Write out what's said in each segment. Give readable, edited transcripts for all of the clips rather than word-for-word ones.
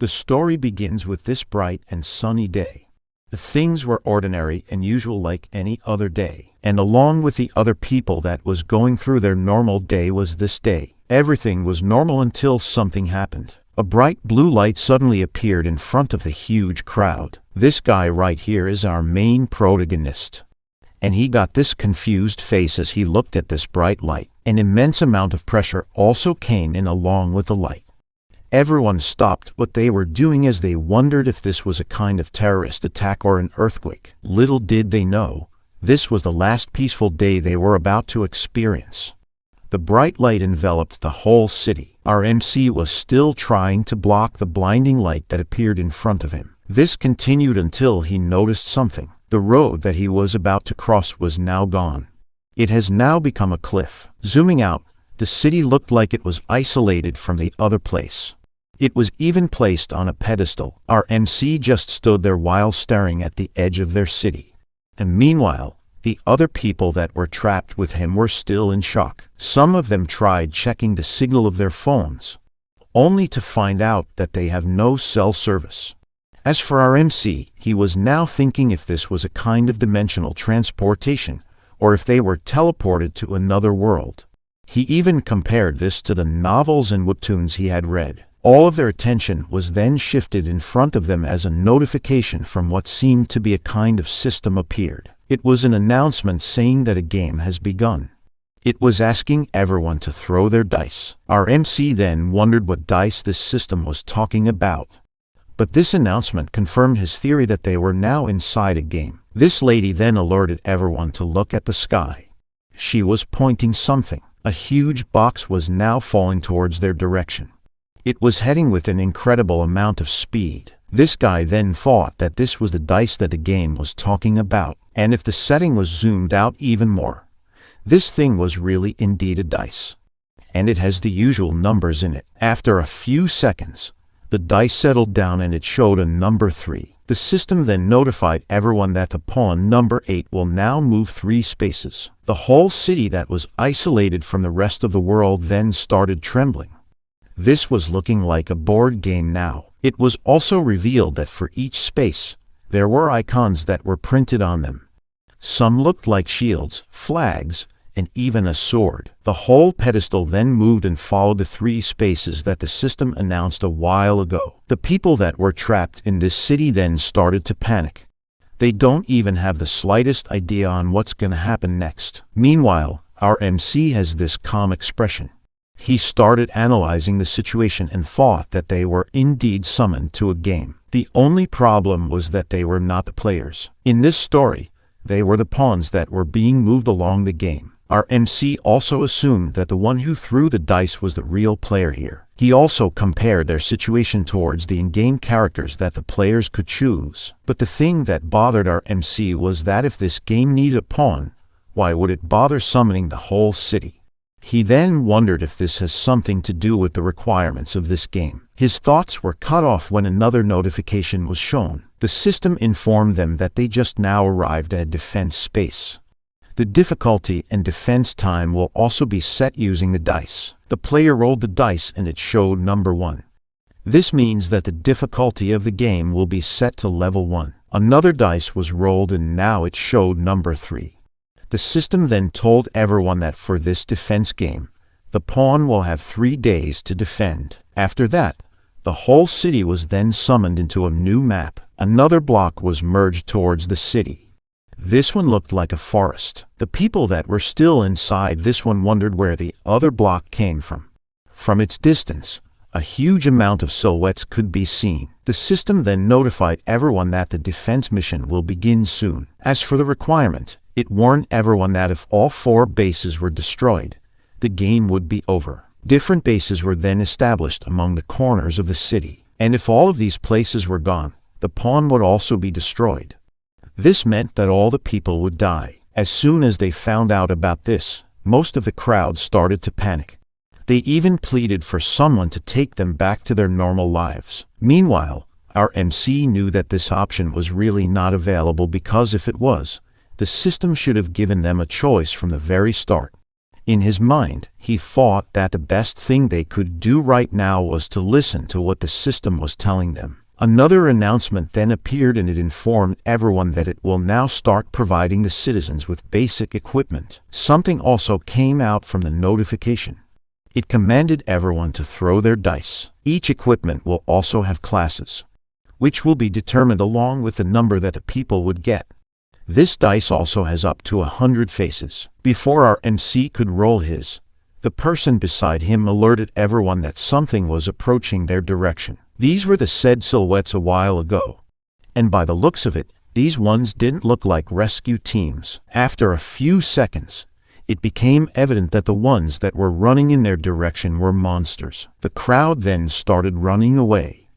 The story begins with this bright and sunny day. The things were ordinary and usual like any other day, and along with the other people that was going through their normal day was this day. Everything was normal until something happened. A bright blue light suddenly appeared in front of the huge crowd. This guy right here is our main protagonist. And he got this confused face as he looked at this bright light. An immense amount of pressure also came in along with the light. Everyone stopped what they were doing as they wondered if this was a kind of terrorist attack or an earthquake. Little did they know, this was the last peaceful day they were about to experience. The bright light enveloped the whole city. Our MC was still trying to block the blinding light that appeared in front of him. This continued until he noticed something. The road that he was about to cross was now gone. It has now become a cliff. Zooming out, the city looked like it was isolated from the other place. It was even placed on a pedestal. Our MC just stood there while staring at the edge of their city. And meanwhile, the other people that were trapped with him were still in shock. Some of them tried checking the signal of their phones, only to find out that they have no cell service. As for our MC, he was now thinking if this was a kind of dimensional transportation, or if they were teleported to another world. He even compared this to the novels and webtoons he had read. All of their attention was then shifted in front of them as a notification from what seemed to be a kind of system appeared. It was an announcement saying that a game has begun. It was asking everyone to throw their dice. Our MC then wondered what dice this system was talking about. But this announcement confirmed his theory that they were now inside a game. This lady then alerted everyone to look at the sky. She was pointing something. A huge box was now falling towards their direction. It was heading with an incredible amount of speed. This guy then thought that this was the dice that the game was talking about. And if the setting was zoomed out even more, this thing was really indeed a dice. And it has the usual numbers in it. After a few seconds, the dice settled down and it showed a number 3. The system then notified everyone that the pawn number 8 will now move 3 spaces. The whole city that was isolated from the rest of the world then started trembling. This was looking like a board game now. It was also revealed that for each space, there were icons that were printed on them. Some looked like shields, flags, and even a sword. The whole pedestal then moved and followed the 3 spaces that the system announced a while ago. The people that were trapped in this city then started to panic. They don't even have the slightest idea on what's going to happen next. Meanwhile, our MC has this calm expression. He started analyzing the situation and thought that they were indeed summoned to a game. The only problem was that they were not the players. In this story, they were the pawns that were being moved along the game. Our MC also assumed that the one who threw the dice was the real player here. He also compared their situation towards the in-game characters that the players could choose. But the thing that bothered our MC was that if this game needed a pawn, why would it bother summoning the whole city? He then wondered if this has something to do with the requirements of this game. His thoughts were cut off when another notification was shown. The system informed them that they just now arrived at defense space. The difficulty and defense time will also be set using the dice. The player rolled the dice and it showed number 1. This means that the difficulty of the game will be set to level 1. Another dice was rolled and now it showed number 3. The system then told everyone that for this defense game, the pawn will have 3 days to defend. After that, the whole city was then summoned into a new map. Another block was merged towards the city. This one looked like a forest. The people that were still inside this one wondered where the other block came from. From its distance, a huge amount of silhouettes could be seen. The system then notified everyone that the defense mission will begin soon. As for the requirement, it warned everyone that if all 4 bases were destroyed, the game would be over. Different bases were then established among the corners of the city, and if all of these places were gone, the pawn would also be destroyed. This meant that all the people would die. As soon as they found out about this, most of the crowd started to panic. They even pleaded for someone to take them back to their normal lives. Meanwhile, our MC knew that this option was really not available because if it was, the system should have given them a choice from the very start. In his mind, he thought that the best thing they could do right now was to listen to what the system was telling them. Another announcement then appeared, and it informed everyone that it will now start providing the citizens with basic equipment. Something also came out from the notification. It commanded everyone to throw their dice. Each equipment will also have classes, which will be determined along with the number that the people would get. This dice also has up to 100 faces. Before our MC could roll his, the person beside him alerted everyone that something was approaching their direction. These were the said silhouettes a while ago, and by the looks of it, these ones didn't look like rescue teams. After a few seconds, it became evident that the ones that were running in their direction were monsters. The crowd then started running away.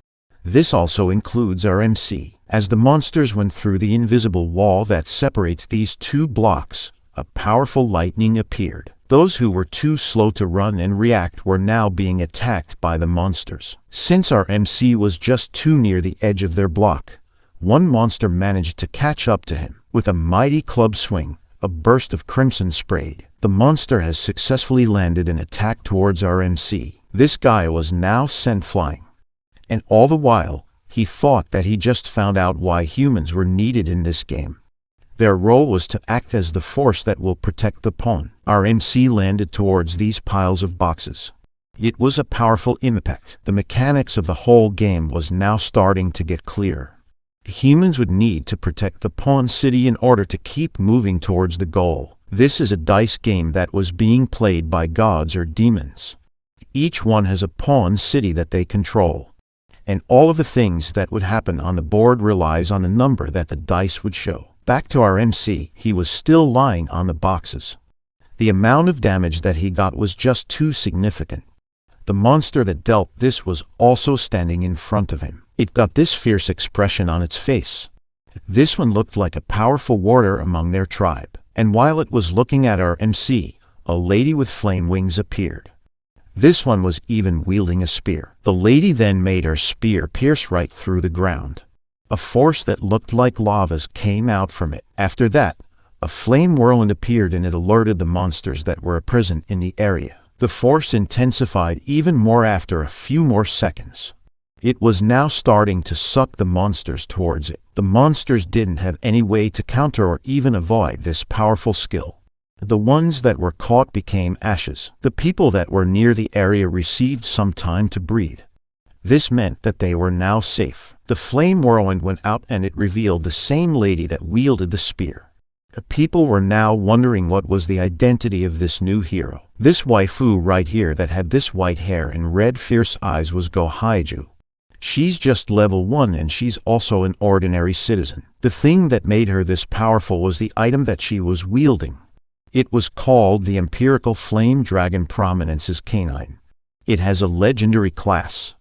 This also includes our MC. As the monsters went through the invisible wall that separates these two blocks, a powerful lightning appeared. Those who were too slow to run and react were now being attacked by the monsters. Since our MC was just too near the edge of their block, one monster managed to catch up to him. With a mighty club swing, a burst of crimson sprayed. The monster has successfully landed an attack towards our MC. This guy was now sent flying. And all the while, he thought that he just found out why humans were needed in this game. Their role was to act as the force that will protect the pawn. Our MC landed towards these piles of boxes. It was a powerful impact. The mechanics of the whole game was now starting to get clear. Humans would need to protect the pawn city in order to keep moving towards the goal. This is a dice game that was being played by gods or demons. Each one has a pawn city that they control, and all of the things that would happen on the board relies on the number that the dice would show. Back to our MC, he was still lying on the boxes. The amount of damage that he got was just too significant. The monster that dealt this was also standing in front of him. It got this fierce expression on its face. This one looked like a powerful warrior among their tribe. And while it was looking at our MC, a lady with flame wings appeared. This one was even wielding a spear. The lady then made her spear pierce right through the ground. A force that looked like lavas came out from it. After that, a flame whirlwind appeared, and it alerted the monsters that were present in the area. The force intensified even more after a few more seconds. It was now starting to suck the monsters towards it. The monsters didn't have any way to counter or even avoid this powerful skill. The ones that were caught became ashes. The people that were near the area received some time to breathe. This meant that they were now safe. The flame whirlwind went out, and it revealed the same lady that wielded the spear. The people were now wondering what was the identity of this new hero. This waifu right here that had this white hair and red fierce eyes was Go Haiju. She's just level 1, and she's also an ordinary citizen. The thing that made her this powerful was the item that she was wielding. It was called the Empirical Flame Dragon Prominence's Canine. It has a legendary class.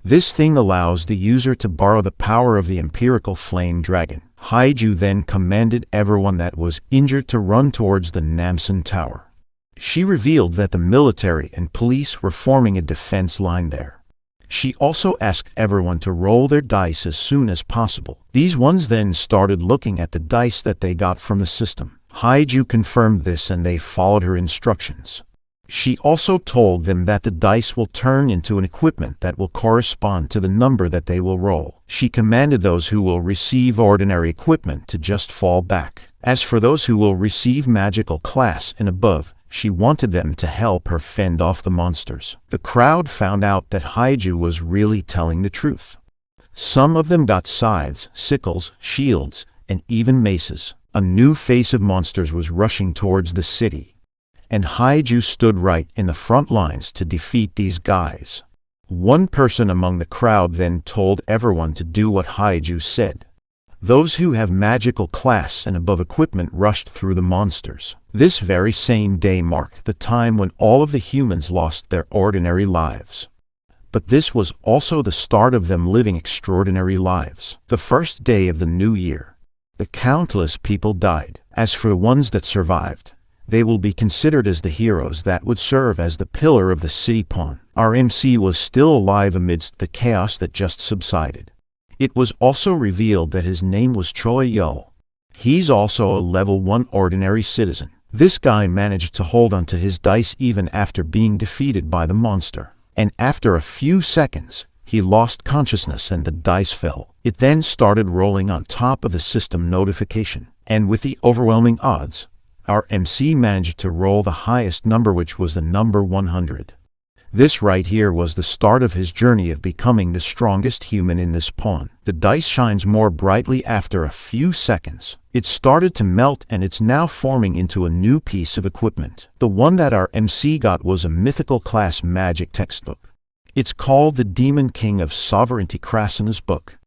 This thing allows the user to borrow the power of the Empirical Flame Dragon. Haiju then commanded everyone that was injured to run towards the Namsen Tower. She revealed that the military and police were forming a defense line there. She also asked everyone to roll their dice as soon as possible. These ones then started looking at the dice that they got from the system. Haiju confirmed this, and they followed her instructions. She also told them that the dice will turn into an equipment that will correspond to the number that they will roll. She commanded those who will receive ordinary equipment to just fall back. As for those who will receive magical class and above, she wanted them to help her fend off the monsters. The crowd found out that Haiju was really telling the truth. Some of them got scythes, sickles, shields, and even maces. A new face of monsters was rushing towards the city, and Haiju stood right in the front lines to defeat these guys. One person among the crowd then told everyone to do what Haiju said. Those who have magical class and above equipment rushed through the monsters. This very same day marked the time when all of the humans lost their ordinary lives. But this was also the start of them living extraordinary lives. The first day of the new year, the countless people died. As for the ones that survived, they will be considered as the heroes that would serve as the pillar of the city pawn. Our MC was still alive amidst the chaos that just subsided. It was also revealed that his name was Choi Yo. He's also a level 1 ordinary citizen. This guy managed to hold onto his dice even after being defeated by the monster. And after a few seconds, he lost consciousness and the dice fell. It then started rolling on top of the system notification. And with the overwhelming odds, our MC managed to roll the highest number, which was the number 100. This right here was the start of his journey of becoming the strongest human in this pawn. The dice shines more brightly after a few seconds. It started to melt and it's now forming into a new piece of equipment. The one that our MC got was a mythical class magic textbook. It's called the Demon King of Sovereignty Krasina's book.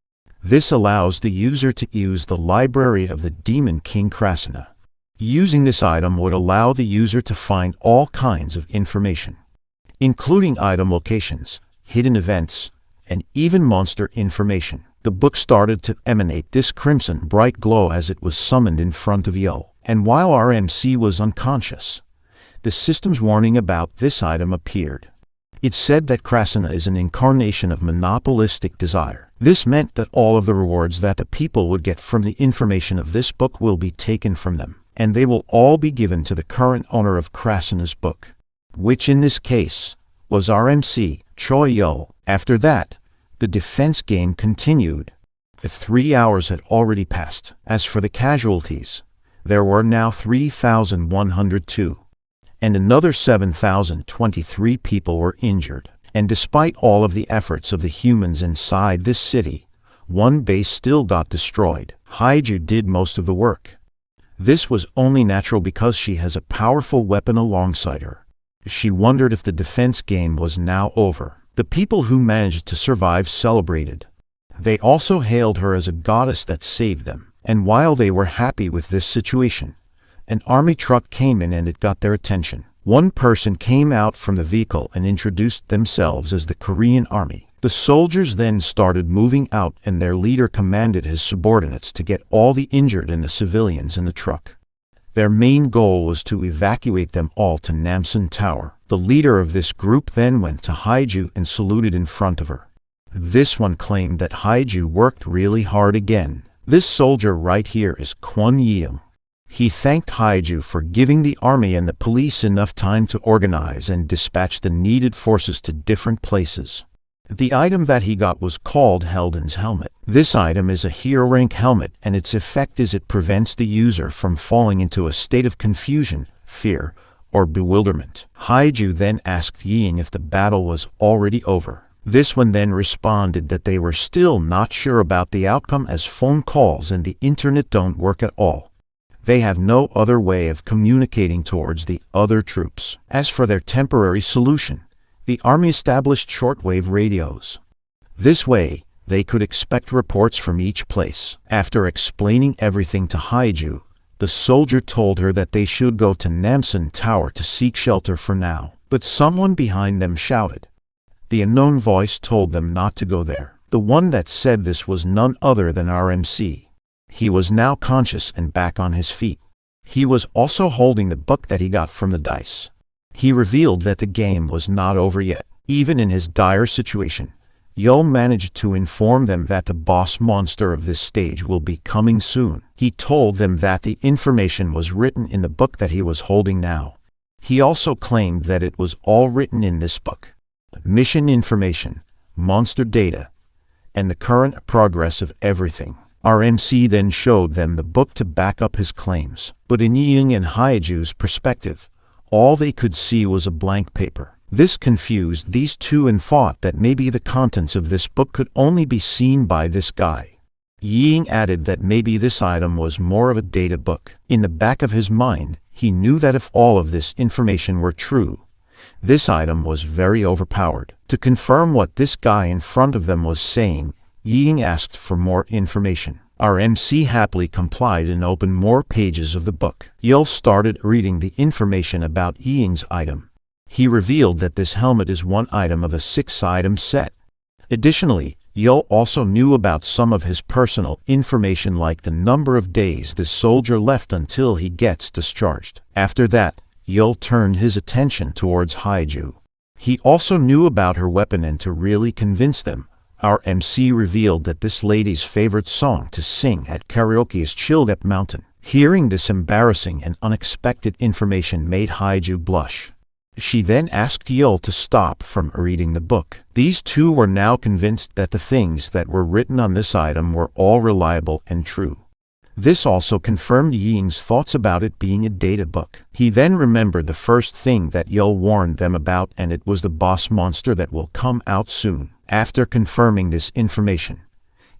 This allows the user to use the library of the Demon King Krasina. Using this item would allow the user to find all kinds of information, including item locations, hidden events, and even monster information. The book started to emanate this crimson bright glow as it was summoned in front of Yo. And while our MC was unconscious, the system's warning about this item appeared. It said that Krasina is an incarnation of monopolistic desire. This meant that all of the rewards that the people would get from the information of this book will be taken from them, and they will all be given to the current owner of Krasina's book, which in this case was our MC, Choi Yo. After that, the defense game continued. The 3 hours had already passed. As for the casualties, there were now 3,102, and another 7,023 people were injured. And despite all of the efforts of the humans inside this city, one base still got destroyed. Haiju did most of the work. This was only natural because she has a powerful weapon alongside her. She wondered if the defense game was now over. The people who managed to survive celebrated. They also hailed her as a goddess that saved them. And while they were happy with this situation, an army truck came in and it got their attention. One person came out from the vehicle and introduced themselves as the Korean army. The soldiers then started moving out and their leader commanded his subordinates to get all the injured and the civilians in the truck. Their main goal was to evacuate them all to Namsan Tower. The leader of this group then went to Haiju and saluted in front of her. This one claimed that Haiju worked really hard again. This soldier right here is Kwon Yeong. He thanked Haiju for giving the army and the police enough time to organize and dispatch the needed forces to different places. The item that he got was called Helden's Helmet. This item is a hero rank helmet and its effect is it prevents the user from falling into a state of confusion, fear, or bewilderment. Haiju then asked Ying if the battle was already over. This one then responded that they were still not sure about the outcome as phone calls and the internet don't work at all. They have no other way of communicating towards the other troops. As for their temporary solution, the army established shortwave radios. This way, they could expect reports from each place. After explaining everything to Haiju, the soldier told her that they should go to Namsan Tower to seek shelter for now. But someone behind them shouted. The unknown voice told them not to go there. The one that said this was none other than our MC. He was now conscious and back on his feet. He was also holding the book that he got from the dice. He revealed that the game was not over yet. Even in his dire situation, Yo managed to inform them that the boss monster of this stage will be coming soon. He told them that the information was written in the book that he was holding now. He also claimed that it was all written in this book. Mission information, monster data, and the current progress of everything. Our MC then showed them the book to back up his claims. But in Ying and Haiju's perspective, all they could see was a blank paper. This confused these two and thought that maybe the contents of this book could only be seen by this guy. Ying added that maybe this item was more of a data book. In the back of his mind, he knew that if all of this information were true, this item was very overpowered. To confirm what this guy in front of them was saying, Ying asked for more information. Our MC happily complied and opened more pages of the book. Yo started reading the information about Ying's item. He revealed that this helmet is one item of a 6-item set. Additionally, Yo also knew about some of his personal information like the number of days this soldier left until he gets discharged. After that, Yo turned his attention towards Haiju. He also knew about her weapon and to really convince them, our MC revealed that this lady's favorite song to sing at karaoke is Chilled Up Mountain. Hearing this embarrassing and unexpected information made Haiju blush. She then asked Yul to stop from reading the book. These two were now convinced that the things that were written on this item were all reliable and true. This also confirmed Ying's thoughts about it being a data book. He then remembered the first thing that Yul warned them about, and it was the boss monster that will come out soon. After confirming this information,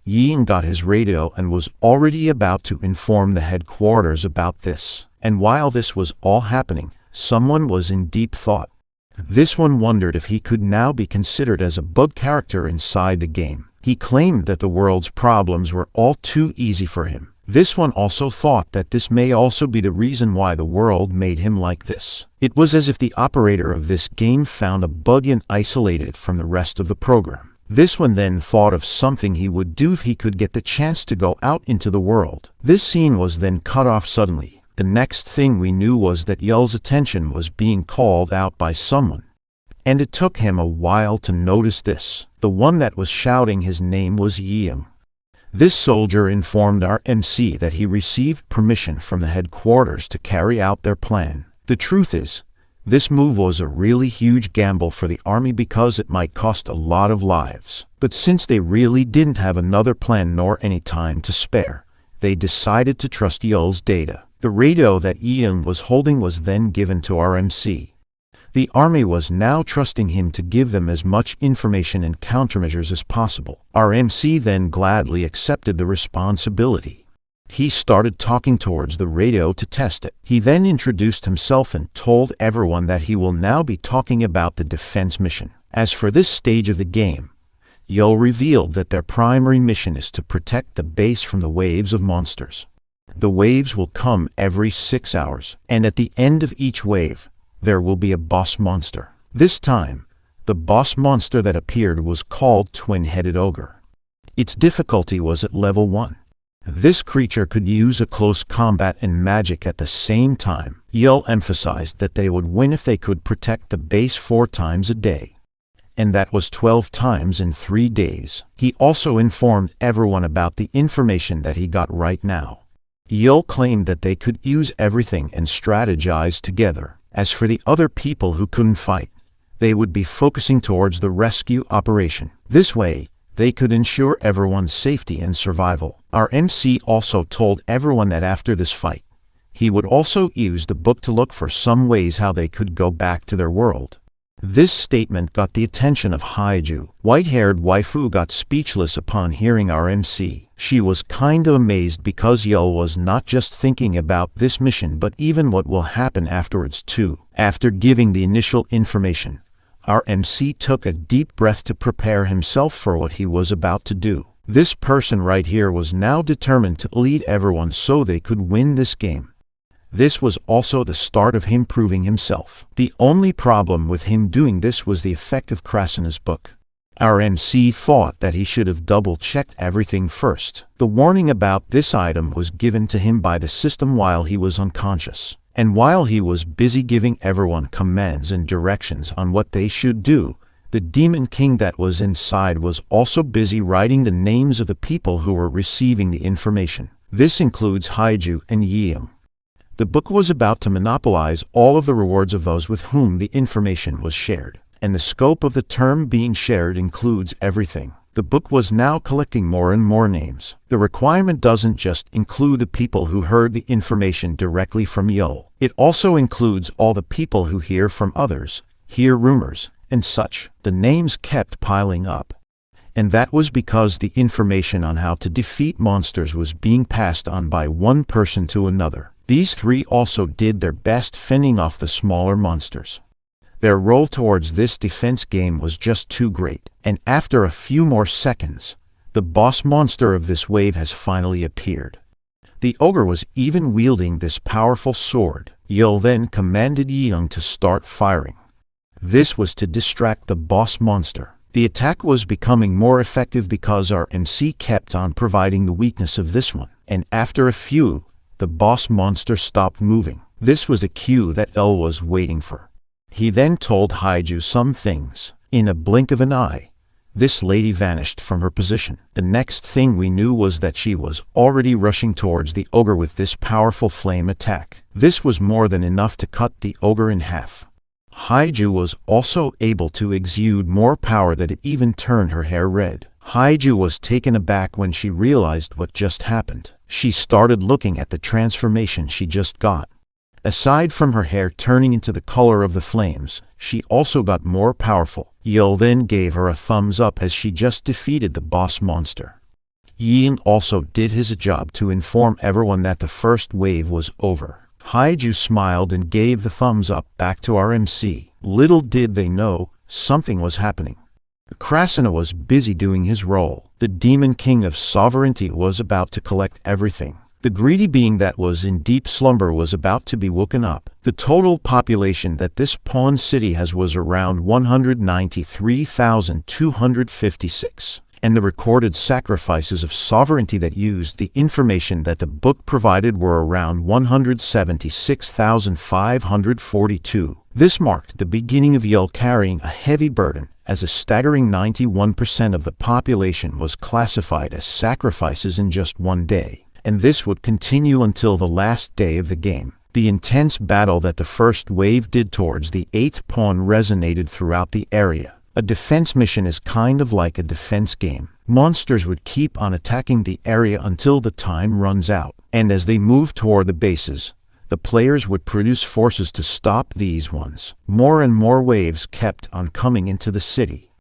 Ying got his radio and was already about to inform the headquarters about this. And while this was all happening, someone was in deep thought. This one wondered if he could now be considered as a bug character inside the game. He claimed that the world's problems were all too easy for him. This one also thought that this may also be the reason why the world made him like this. It was as if the operator of this game found a bug and isolated it from the rest of the program. This one then thought of something he would do if he could get the chance to go out into the world. This scene was then cut off suddenly. The next thing we knew was that Yul's attention was being called out by someone. And it took him a while to notice this. The one that was shouting his name was Yim. This soldier informed our MC that he received permission from the headquarters to carry out their plan. The truth is, this move was a really huge gamble for the army because it might cost a lot of lives. But since they really didn't have another plan nor any time to spare, they decided to trust Yul's data. The radio that Ian was holding was then given to our MC. The army was now trusting him to give them as much information and countermeasures as possible. Our MC then gladly accepted the responsibility. He started talking towards the radio to test it. He then introduced himself and told everyone that he will now be talking about the defense mission. As for this stage of the game, Yul revealed that their primary mission is to protect the base from the waves of monsters. The waves will come every 6 hours, and at the end of each wave, there will be a boss monster. This time, the boss monster that appeared was called Twin-Headed Ogre. Its difficulty was at level 1. This creature could use a close combat and magic at the same time. Yul emphasized that they would win if they could protect the base 4 times a day. And that was 12 times in 3 days. He also informed everyone about the information that he got right now. Yul claimed that they could use everything and strategize together. As for the other people who couldn't fight, they would be focusing towards the rescue operation. This way, they could ensure everyone's safety and survival. Our MC also told everyone that after this fight, he would also use the book to look for some ways how they could go back to their world. This statement got the attention of Haiju. White-haired waifu got speechless upon hearing our MC. She was kinda amazed because Yul was not just thinking about this mission but even what will happen afterwards too. After giving the initial information, our MC took a deep breath to prepare himself for what he was about to do. This person right here was now determined to lead everyone so they could win this game. This was also the start of him proving himself. The only problem with him doing this was the effect of Krasina's book. Our MC thought that he should have double-checked everything first. The warning about this item was given to him by the system while he was unconscious. And while he was busy giving everyone commands and directions on what they should do, the Demon King that was inside was also busy writing the names of the people who were receiving the information. This includes Haiju and Yim. The book was about to monopolize all of the rewards of those with whom the information was shared. And the scope of the term being shared includes everything. The book was now collecting more and more names. The requirement doesn't just include the people who heard the information directly from Yul. It also includes all the people who hear from others, hear rumors, and such. The names kept piling up. And that was because the information on how to defeat monsters was being passed on by one person to another. These 3 also did their best fending off the smaller monsters. Their role towards this defense game was just too great, and after a few more seconds, the boss monster of this wave has finally appeared. The ogre was even wielding this powerful sword. Yul then commanded Yeung to start firing. This was to distract the boss monster. The attack was becoming more effective because our MC kept on providing the weakness of this one, and after a few, the boss monster stopped moving. This was the cue that El was waiting for. He then told Haiju some things. In a blink of an eye, this lady vanished from her position. The next thing we knew was that she was already rushing towards the ogre with this powerful flame attack. This was more than enough to cut the ogre in half. Haiju was also able to exude more power that it even turned her hair red. Haiju was taken aback when she realized what just happened. She started looking at the transformation she just got. Aside from her hair turning into the color of the flames, she also got more powerful. Yell then gave her a thumbs up as she just defeated the boss monster. Ying also did his job to inform everyone that the first wave was over. Haiju smiled and gave the thumbs up back to our MC. Little did they know, something was happening. Krasina was busy doing his role. The Demon King of Sovereignty was about to collect everything. The greedy being that was in deep slumber was about to be woken up. The total population that this pawn city has was around 193,256. And the recorded sacrifices of sovereignty that used the information that the book provided were around 176,542. This marked the beginning of Yell carrying a heavy burden, as a staggering 91% of the population was classified as sacrifices in just one day. And this would continue until the last day of the game. The intense battle that the first wave did towards the 8th pawn resonated throughout the area. A defense mission is kind of like a defense game. Monsters would keep on attacking the area until the time runs out, and as they move toward the bases, the players would produce forces to stop these ones. More and more waves kept on coming into the city.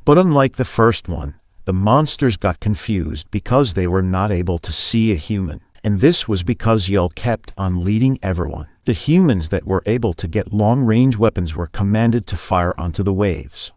But unlike the first one, the monsters got confused because they were not able to see a human. And this was because Yell kept on leading everyone. The humans that were able to get long-range weapons were commanded to fire onto the waves.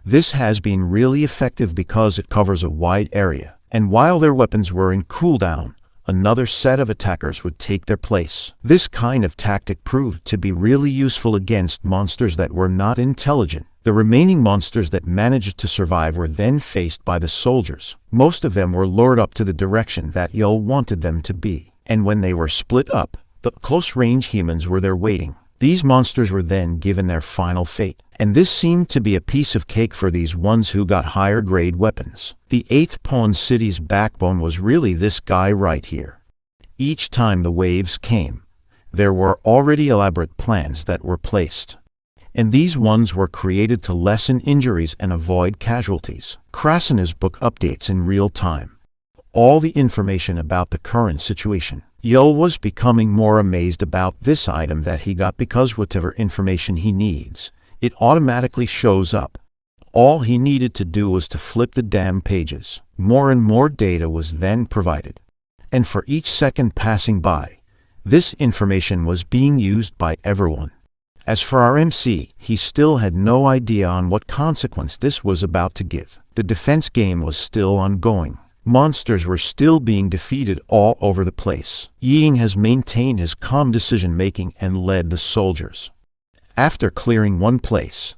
This has been really effective because it covers a wide area, and while their weapons were in cooldown, another set of attackers would take their place. This kind of tactic proved to be really useful against monsters that were not intelligent. The remaining monsters that managed to survive were then faced by the soldiers. Most of them were lured up to the direction that Yell wanted them to be, and when they were split up, the close-range humans were there waiting. These monsters were then given their final fate, and this seemed to be a piece of cake for these ones who got higher-grade weapons. The 8th pawn city's backbone was really this guy right here. Each time the waves came, there were already elaborate plans that were placed, and these ones were created to lessen injuries and avoid casualties. Krasina's book updates in real time all the information about the current situation. Yell was becoming more amazed about this item that he got because whatever information he needs, it automatically shows up. All he needed to do was to flip the damn pages. More and more data was then provided. And for each second passing by, this information was being used by everyone. As for our MC, he still had no idea on what consequence this was about to give. The defense game was still ongoing. Monsters were still being defeated all over the place. Ying has maintained his calm decision-making and led the soldiers. After clearing one place,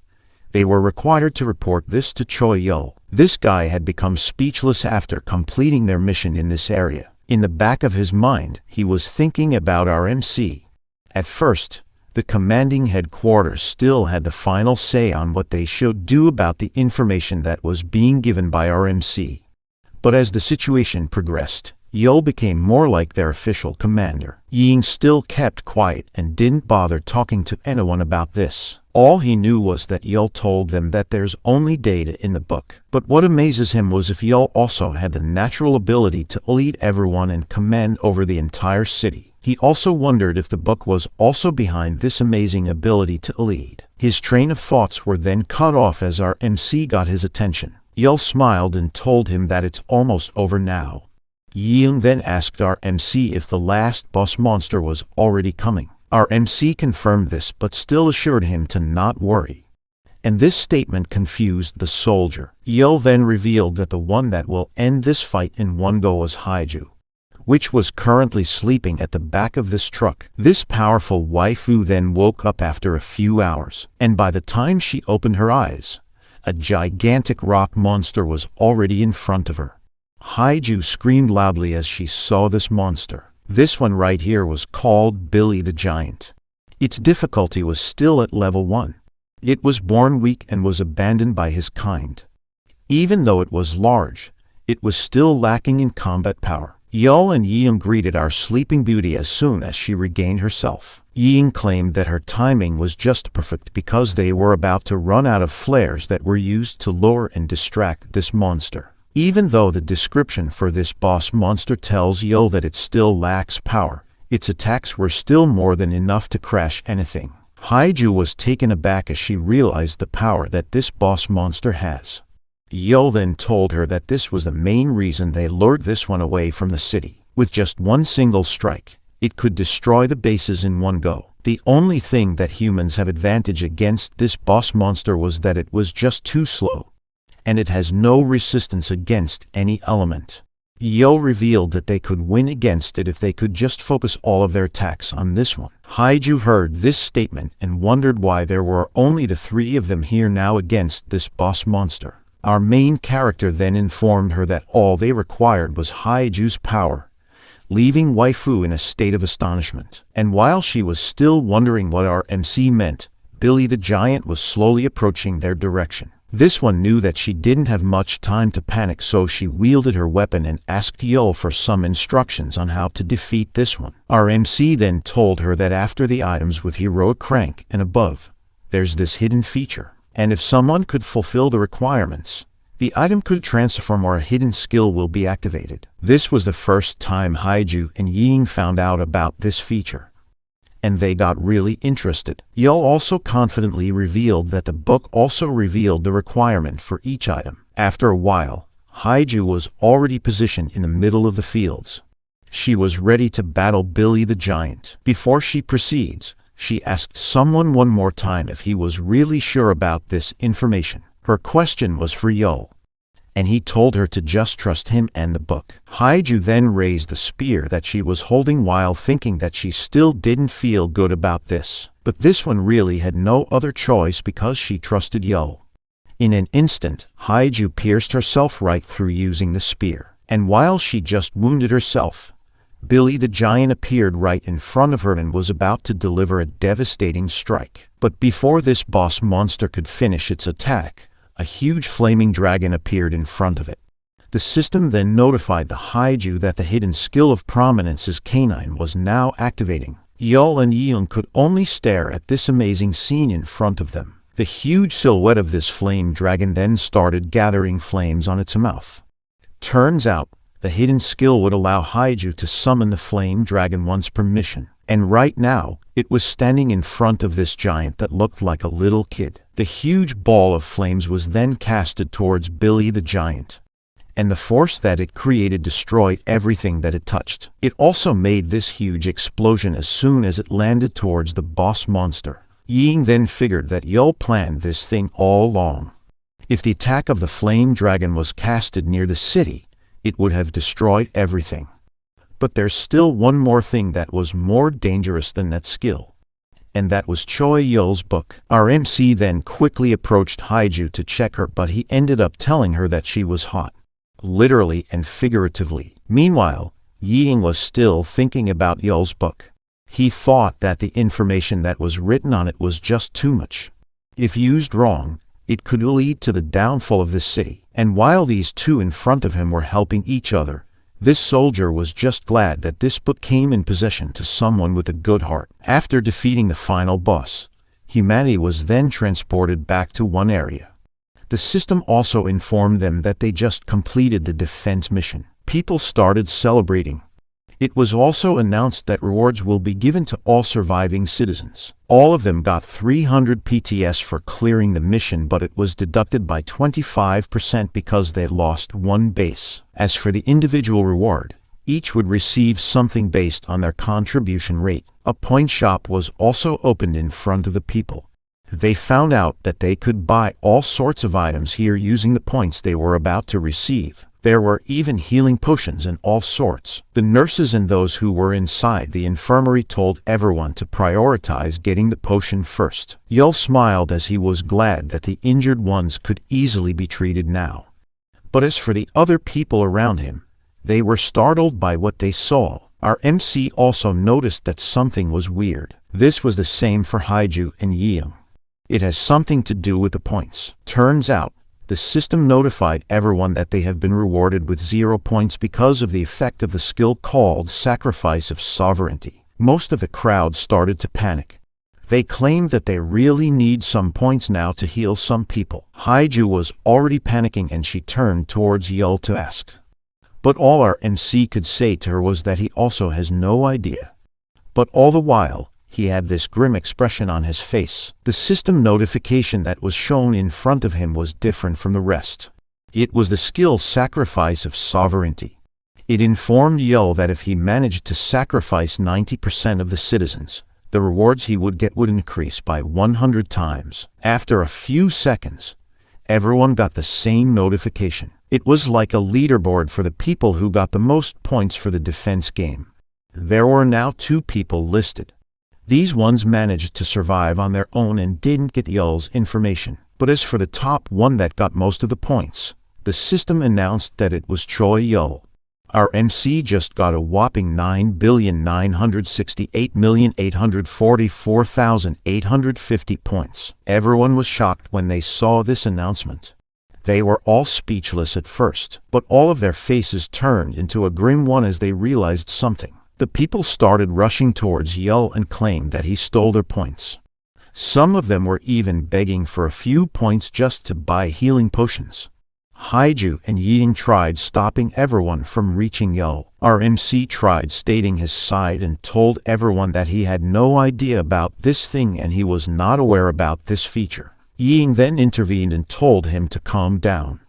they were required to report this to Choi Yul. This guy had become speechless after completing their mission in this area. In the back of his mind, he was thinking about our MC. At first, the commanding headquarters still had the final say on what they should do about the information that was being given by our MC. But as the situation progressed, Yul became more like their official commander. Ying still kept quiet and didn't bother talking to anyone about this. All he knew was that Yul told them that there's only data in the book. But what amazes him was if Yul also had the natural ability to lead everyone and command over the entire city. He also wondered if the book was also behind this amazing ability to lead. His train of thoughts were then cut off as our MC got his attention. Yul smiled and told him that it's almost over now. Ying then asked our MC if the last boss monster was already coming. Our MC confirmed this but still assured him to not worry. And this statement confused the soldier. Yul then revealed that the one that will end this fight in one go was Haiju, which was currently sleeping at the back of this truck. This powerful waifu then woke up after a few hours, and by the time she opened her eyes, a gigantic rock monster was already in front of her. Haiju screamed loudly as she saw this monster. This one right here was called Billy the Giant. Its difficulty was still at level 1. It was born weak and was abandoned by his kind. Even though it was large, it was still lacking in combat power. Yul and Ying greeted our sleeping beauty as soon as she regained herself. Ying claimed that her timing was just perfect because they were about to run out of flares that were used to lure and distract this monster. Even though the description for this boss monster tells Yul that it still lacks power, its attacks were still more than enough to crash anything. Haiju was taken aback as she realized the power that this boss monster has. Yul then told her that this was the main reason they lured this one away from the city. With just one single strike, it could destroy the bases in one go. The only thing that humans have advantage against this boss monster was that it was just too slow, and it has no resistance against any element. Yul revealed that they could win against it if they could just focus all of their attacks on this one. Haiju heard this statement and wondered why there were only the three of them here now against this boss monster. Our main character then informed her that all they required was Haiju's power, leaving waifu in a state of astonishment. And while she was still wondering what our MC meant, Billy the Giant was slowly approaching their direction. This one knew that she didn't have much time to panic, so she wielded her weapon and asked Yul for some instructions on how to defeat this one. Our MC then told her that after the items with heroic rank and above, there's this hidden feature, and if someone could fulfill the requirements, the item could transform or a hidden skill will be activated. This was the first time Haiju and Ying found out about this feature, and they got really interested. Yul also confidently revealed that the book also revealed the requirement for each item. After a while, Haiju was already positioned in the middle of the fields. She was ready to battle Billy the Giant. Before she proceeds, she asked someone one more time if he was really sure about this information. Her question was for Yul, and he told her to just trust him and the book. Haiju then raised the spear that she was holding while thinking that she still didn't feel good about this. But this one really had no other choice because she trusted Yul. In an instant, Haiju pierced herself right through using the spear. And while she just wounded herself, Billy the Giant appeared right in front of her and was about to deliver a devastating strike. But before this boss monster could finish its attack, a huge flaming dragon appeared in front of it. The system then notified the Haiju that the hidden skill of Prominence's canine was now activating. Yul and Ying could only stare at this amazing scene in front of them. The huge silhouette of this flame dragon then started gathering flames on its mouth. Turns out, the hidden skill would allow Haiju to summon the flame dragon once per mission. And right now, it was standing in front of this giant that looked like a little kid. The huge ball of flames was then casted towards Billy the Giant, and the force that it created destroyed everything that it touched. It also made this huge explosion as soon as it landed towards the boss monster. Ying then figured that Yul planned this thing all along. If the attack of the flame dragon was casted near the city, it would have destroyed everything. But there's still one more thing that was more dangerous than that skill, and that was Choi Yul's book. Our MC then quickly approached Haiju to check her, but he ended up telling her that she was hot, literally and figuratively. Meanwhile, Ying was still thinking about Yul's book. He thought that the information that was written on it was just too much. If used wrong, it could lead to the downfall of this city. And while these two in front of him were helping each other, this soldier was just glad that this book came in possession to someone with a good heart. After defeating the final boss, humanity was then transported back to one area. The system also informed them that they just completed the defense mission. People started celebrating. It was also announced that rewards will be given to all surviving citizens. All of them got 300 PTS for clearing the mission, but it was deducted by 25% because they lost one base. As for the individual reward, each would receive something based on their contribution rate. A point shop was also opened in front of the people. They found out that they could buy all sorts of items here using the points they were about to receive. There were even healing potions and all sorts. The nurses and those who were inside the infirmary told everyone to prioritize getting the potion first. Yul smiled as he was glad that the injured ones could easily be treated now. But as for the other people around him, they were startled by what they saw. Our MC also noticed that something was weird. This was the same for Haiju and Ying. It has something to do with the points. Turns out, The system notified everyone that they have been rewarded with 0 points because of the effect of the skill called Sacrifice of Sovereignty. Most of the crowd started to panic. They claimed that they really need some points now to heal some people. Haiju was already panicking and she turned towards Yul to ask. But all our MC could say to her was that he also has no idea. But all the while, he had this grim expression on his face. The system notification that was shown in front of him was different from the rest. It was the skill Sacrifice of Sovereignty. It informed Yul that if he managed to sacrifice 90% of the citizens, the rewards he would get would increase by 100 times. After a few seconds, everyone got the same notification. It was like a leaderboard for the people who got the most points for the defense game. There were now 2 people listed. These ones managed to survive on their own and didn't get Yul's information. But as for the top one that got most of the points, the system announced that it was Choi Yul. Our MC just got a whopping 9,968,844,850 points. Everyone was shocked when they saw this announcement. They were all speechless at first, but all of their faces turned into a grim one as they realized something. The people started rushing towards Yul and claimed that he stole their points. Some of them were even begging for a few points just to buy healing potions. Haiju and Ying tried stopping everyone from reaching Yul. Our MC tried stating his side and told everyone that he had no idea about this thing and he was not aware about this feature. Ying then intervened and told him to calm down.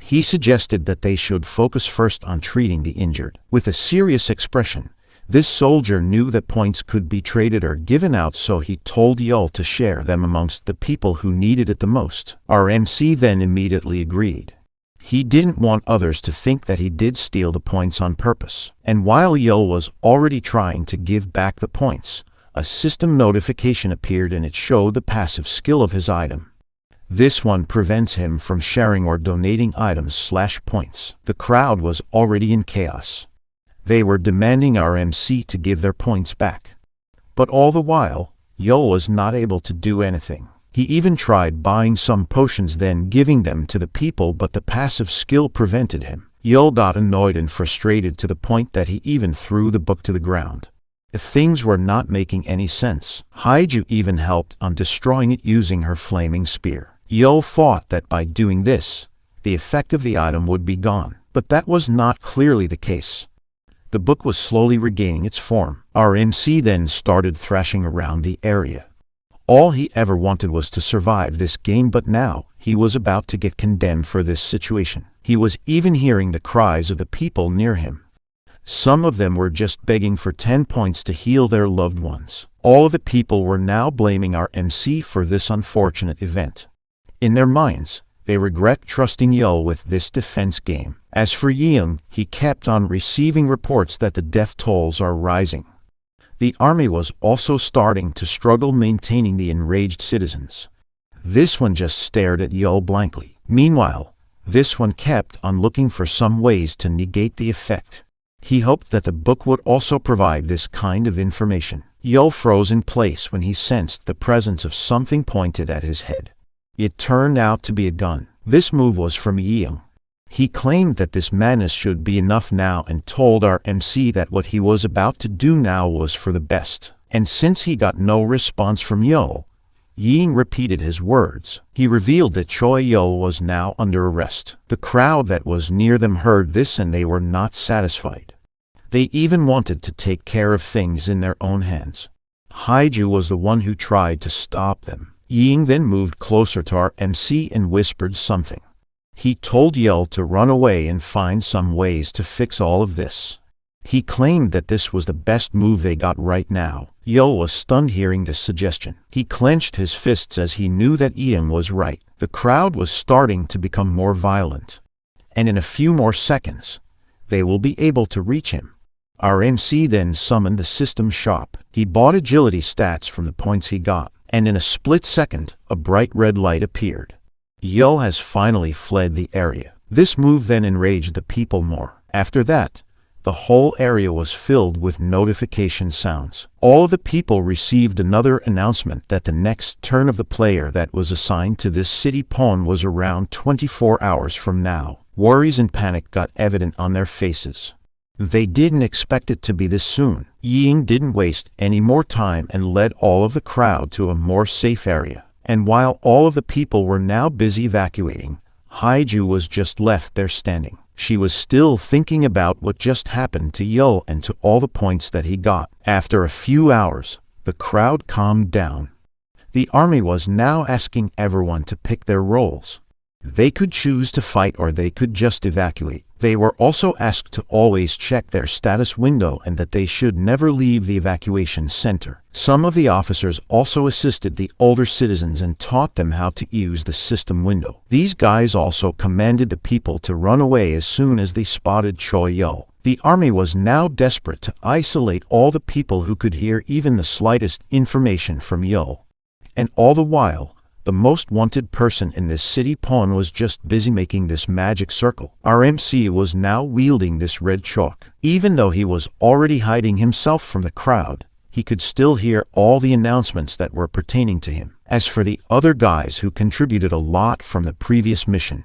He suggested that they should focus first on treating the injured. With a serious expression, this soldier knew that points could be traded or given out, so he told Yul to share them amongst the people who needed it the most. Our MC then immediately agreed. He didn't want others to think that he did steal the points on purpose. And while Yul was already trying to give back the points, a system notification appeared and it showed the passive skill of his item. This one prevents him from sharing or donating items/points. The crowd was already in chaos. They were demanding our MC to give their points back. But all the while, Yul was not able to do anything. He even tried buying some potions then giving them to the people, but the passive skill prevented him. Yul got annoyed and frustrated to the point that he even threw the book to the ground. If things were not making any sense, Haiju even helped on destroying it using her flaming spear. Yul thought that by doing this, the effect of the item would be gone, but that was not clearly the case. The book was slowly regaining its form. Our MC then started thrashing around the area. All he ever wanted was to survive this game, but now he was about to get condemned for this situation. He was even hearing the cries of the people near him. Some of them were just begging for 10 points to heal their loved ones. All of the people were now blaming our MC for this unfortunate event. In their minds, they regret trusting Yul with this defense game. As for Yeung, he kept on receiving reports that the death tolls are rising. The army was also starting to struggle maintaining the enraged citizens. This one just stared at Yul blankly. Meanwhile, this one kept on looking for some ways to negate the effect. He hoped that the book would also provide this kind of information. Yul froze in place when he sensed the presence of something pointed at his head. It turned out to be a gun. This move was from Yeung. He claimed that this madness should be enough now and told our MC that what he was about to do now was for the best. And since he got no response from Yul, Yeung repeated his words. He revealed that Choi Yul was now under arrest. The crowd that was near them heard this and they were not satisfied. They even wanted to take care of things in their own hands. Haiju was the one who tried to stop them. Yeung then moved closer to our MC and whispered something. He told Yul to run away and find some ways to fix all of this. He claimed that this was the best move they got right now. Yul was stunned hearing this suggestion. He clenched his fists as he knew that Yeung was right. The crowd was starting to become more violent. And in a few more seconds, they will be able to reach him. Our MC then summoned the system shop. He bought agility stats from the points he got. And in a split second, a bright red light appeared. Yul has finally fled the area. This move then enraged the people more. After that, the whole area was filled with notification sounds. All of the people received another announcement that the next turn of the player that was assigned to this city pawn was around 24 hours from now. Worries and panic got evident on their faces. They didn't expect it to be this soon. Ying didn't waste any more time and led all of the crowd to a more safe area. And while all of the people were now busy evacuating, Haiju was just left there standing. She was still thinking about what just happened to Yo and to all the points that he got. After a few hours, the crowd calmed down. The army was now asking everyone to pick their roles. They could choose to fight or they could just evacuate. They were also asked to always check their status window and that they should never leave the evacuation center. Some of the officers also assisted the older citizens and taught them how to use the system window. These guys also commanded the people to run away as soon as they spotted Choi Yo. The army was now desperate to isolate all the people who could hear even the slightest information from Yo. And all the while, the most wanted person in this city pawn was just busy making this magic circle. Our MC was now wielding this red chalk. Even though he was already hiding himself from the crowd, he could still hear all the announcements that were pertaining to him. As for the other guys who contributed a lot from the previous mission,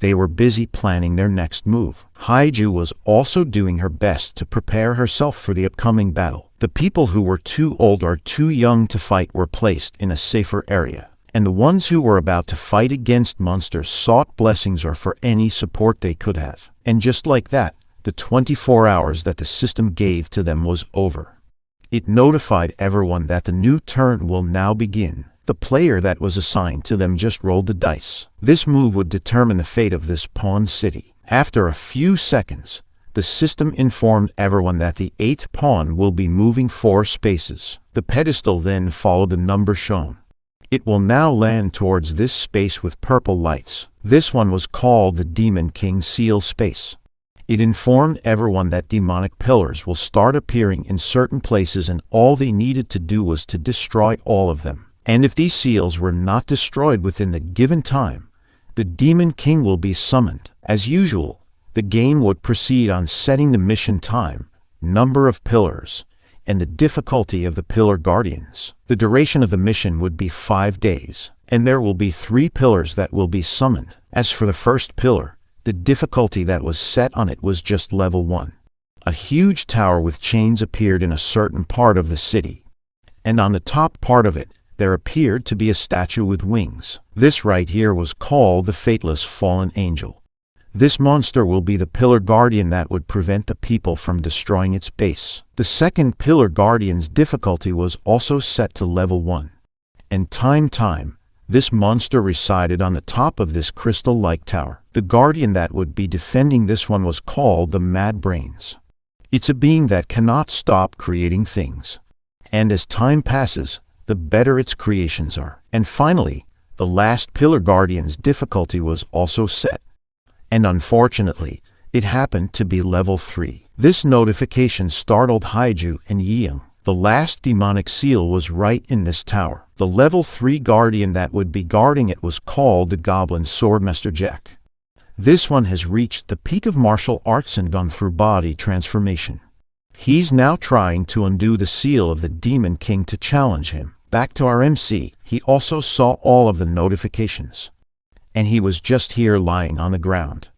they were busy planning their next move. Haiju was also doing her best to prepare herself for the upcoming battle. The people who were too old or too young to fight were placed in a safer area, and the ones who were about to fight against monsters sought blessings or for any support they could have. And just like that, the 24 hours that the system gave to them was over. It notified everyone that the new turn will now begin. The player that was assigned to them just rolled the dice. This move would determine the fate of this pawn city. After a few seconds, the system informed everyone that the 8th pawn will be moving 4 spaces. The pedestal then followed the number shown. It will now land towards this space with purple lights. This one was called the Demon King Seal space. It informed everyone that demonic pillars will start appearing in certain places and all they needed to do was to destroy all of them. And if these seals were not destroyed within the given time, the Demon King will be summoned. As usual, the game would proceed on setting the mission time, number of pillars, and the difficulty of the Pillar Guardians. The duration of the mission would be 5 days, and there will be 3 pillars that will be summoned. As for the first pillar, the difficulty that was set on it was just level 1. A huge tower with chains appeared in a certain part of the city, and on the top part of it, there appeared to be a statue with wings. This right here was called the Fateless Fallen Angel. This monster will be the Pillar Guardian that would prevent the people from destroying its base. The second Pillar Guardian's difficulty was also set to level 1. And time, this monster resided on the top of this crystal-like tower. The Guardian that would be defending this one was called the Mad Brains. It's a being that cannot stop creating things. And as time passes, the better its creations are. And finally, the last Pillar Guardian's difficulty was also set. And unfortunately, it happened to be level 3. This notification startled Haiju and Ying. The last demonic seal was right in this tower. The level 3 guardian that would be guarding it was called the Goblin Swordmaster Jack. This one has reached the peak of martial arts and gone through body transformation. He's now trying to undo the seal of the Demon King to challenge him. Back to our MC, he also saw all of the notifications. And he was just here lying on the ground.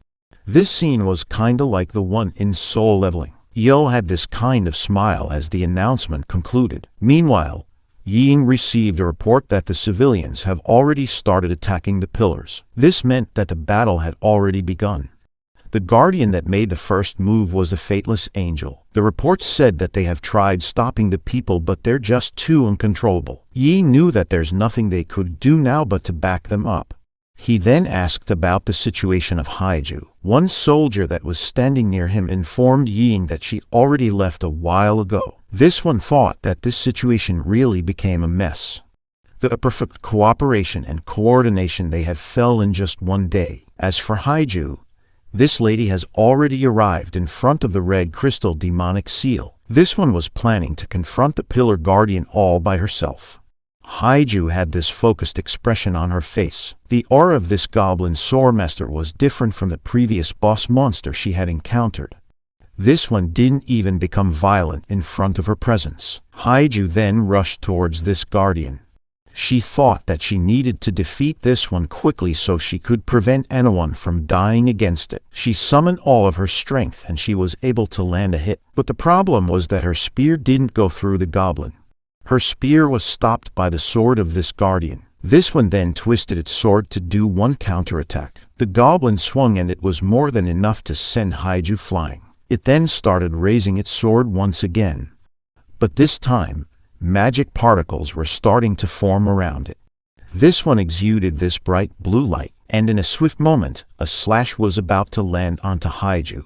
This scene was kinda like the one in Soul Leveling. Yo had this kind of smile as the announcement concluded. Meanwhile, Ying received a report that the civilians have already started attacking the pillars. This meant that the battle had already begun. The guardian that made the first move was the Fateless Angel. The reports said that they have tried stopping the people but they're just too uncontrollable. Ying knew that there's nothing they could do now but to back them up. He then asked about the situation of Haiju. One soldier that was standing near him informed Ying that she already left a while ago. This one thought that this situation really became a mess. The perfect cooperation and coordination they had fell in just one day. As for Haiju, this lady has already arrived in front of the red crystal demonic seal. This one was planning to confront the Pillar Guardian all by herself. Haiju had this focused expression on her face. The aura of this Goblin Swordmaster was different from the previous boss monster she had encountered. This one didn't even become violent in front of her presence. Haiju then rushed towards this guardian. She thought that she needed to defeat this one quickly so she could prevent anyone from dying against it. She summoned all of her strength and she was able to land a hit. But the problem was that her spear didn't go through the goblin. Her spear was stopped by the sword of this guardian. This one then twisted its sword to do one counterattack. The goblin swung and it was more than enough to send Haiju flying. It then started raising its sword once again. But this time, magic particles were starting to form around it. This one exuded this bright blue light, and in a swift moment, a slash was about to land onto Haiju.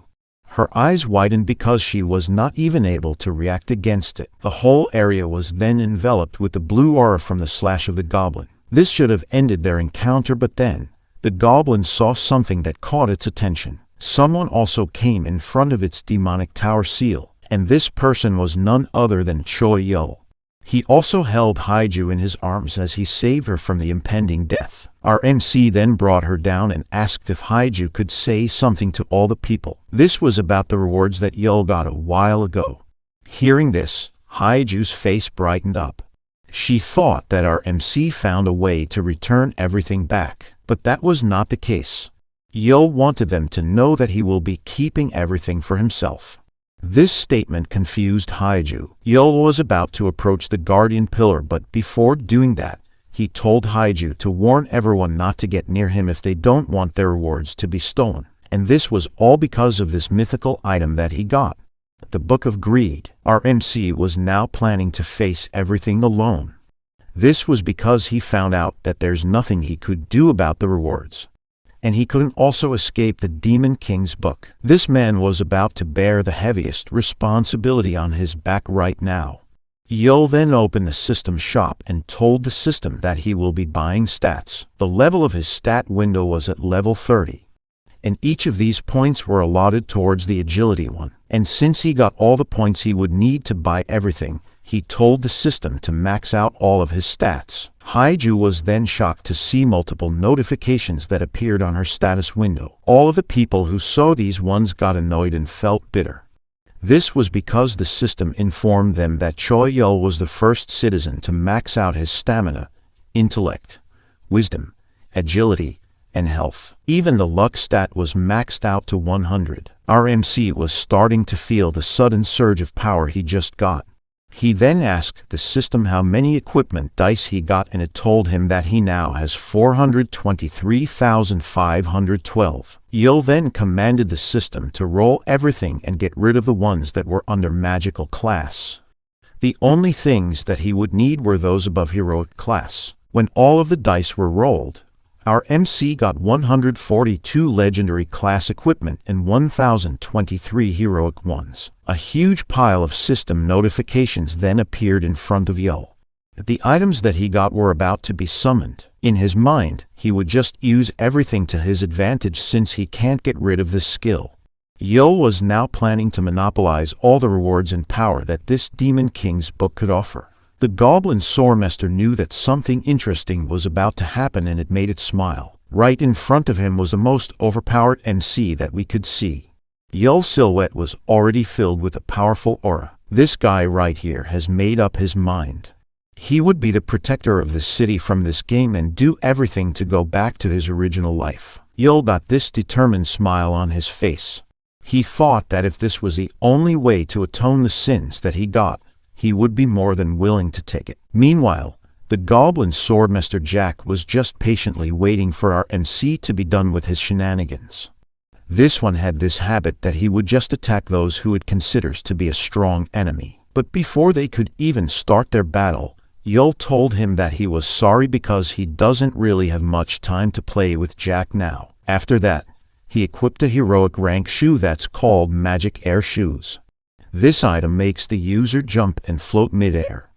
Her eyes widened because she was not even able to react against it. The whole area was then enveloped with the blue aura from the slash of the goblin. This should have ended their encounter, but then, the goblin saw something that caught its attention. Someone also came in front of its demonic tower seal, and this person was none other than Choi Yul. He also held Haiju in his arms as he saved her from the impending death. Our MC then brought her down and asked if Haiju could say something to all the people. This was about the rewards that Yul got a while ago. Hearing this, Haiju's face brightened up. She thought that our MC found a way to return everything back, but that was not the case. Yul wanted them to know that he will be keeping everything for himself. This statement confused Haiju. Yul was about to approach the guardian pillar, but before doing that, he told Haiju to warn everyone not to get near him if they don't want their rewards to be stolen. And this was all because of this mythical item that he got. The Book of Greed. Our MC was now planning to face everything alone. This was because he found out that there's nothing he could do about the rewards. And he couldn't also escape the Demon King's book. This man was about to bear the heaviest responsibility on his back right now. Yul then opened the system shop and told the system that he will be buying stats. The level of his stat window was at level 30. And each of these points were allotted towards the agility one. And since he got all the points he would need to buy everything, he told the system to max out all of his stats. Haiju was then shocked to see multiple notifications that appeared on her status window. All of the people who saw these ones got annoyed and felt bitter. This was because the system informed them that Choi Yul was the first citizen to max out his stamina, intellect, wisdom, agility, and health. Even the luck stat was maxed out to 100. Our MC was starting to feel the sudden surge of power he just got. He then asked the system how many equipment dice he got, and it told him that he now has 423,512. Yul then commanded the system to roll everything and get rid of the ones that were under magical class. The only things that he would need were those above heroic class. When all of the dice were rolled, our MC got 142 legendary class equipment and 1,023 heroic ones. A huge pile of system notifications then appeared in front of Yul. The items that he got were about to be summoned. In his mind, he would just use everything to his advantage since he can't get rid of this skill. Yul was now planning to monopolize all the rewards and power that this Demon King's book could offer. The Goblin Swordmaster knew that something interesting was about to happen, and it made it smile. Right in front of him was the most overpowered MC that we could see. Yul's silhouette was already filled with a powerful aura. This guy right here has made up his mind. He would be the protector of the city from this game and do everything to go back to his original life. Yul got this determined smile on his face. He thought that if this was the only way to atone the sins that he got, he would be more than willing to take it. Meanwhile, the Goblin Swordmaster Jack was just patiently waiting for our MC to be done with his shenanigans. This one had this habit that he would just attack those who it considers to be a strong enemy. But before they could even start their battle, Yul told him that he was sorry because he doesn't really have much time to play with Jack now. After that, he equipped a heroic rank shoe that's called Magic Air Shoes. This item makes the user jump and float mid-air.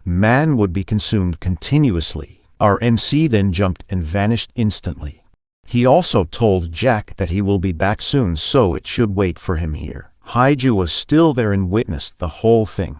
Man would be consumed continuously. Our MC then jumped and vanished instantly. He also told Jack that he will be back soon, so it should wait for him here. Haiju was still there and witnessed the whole thing.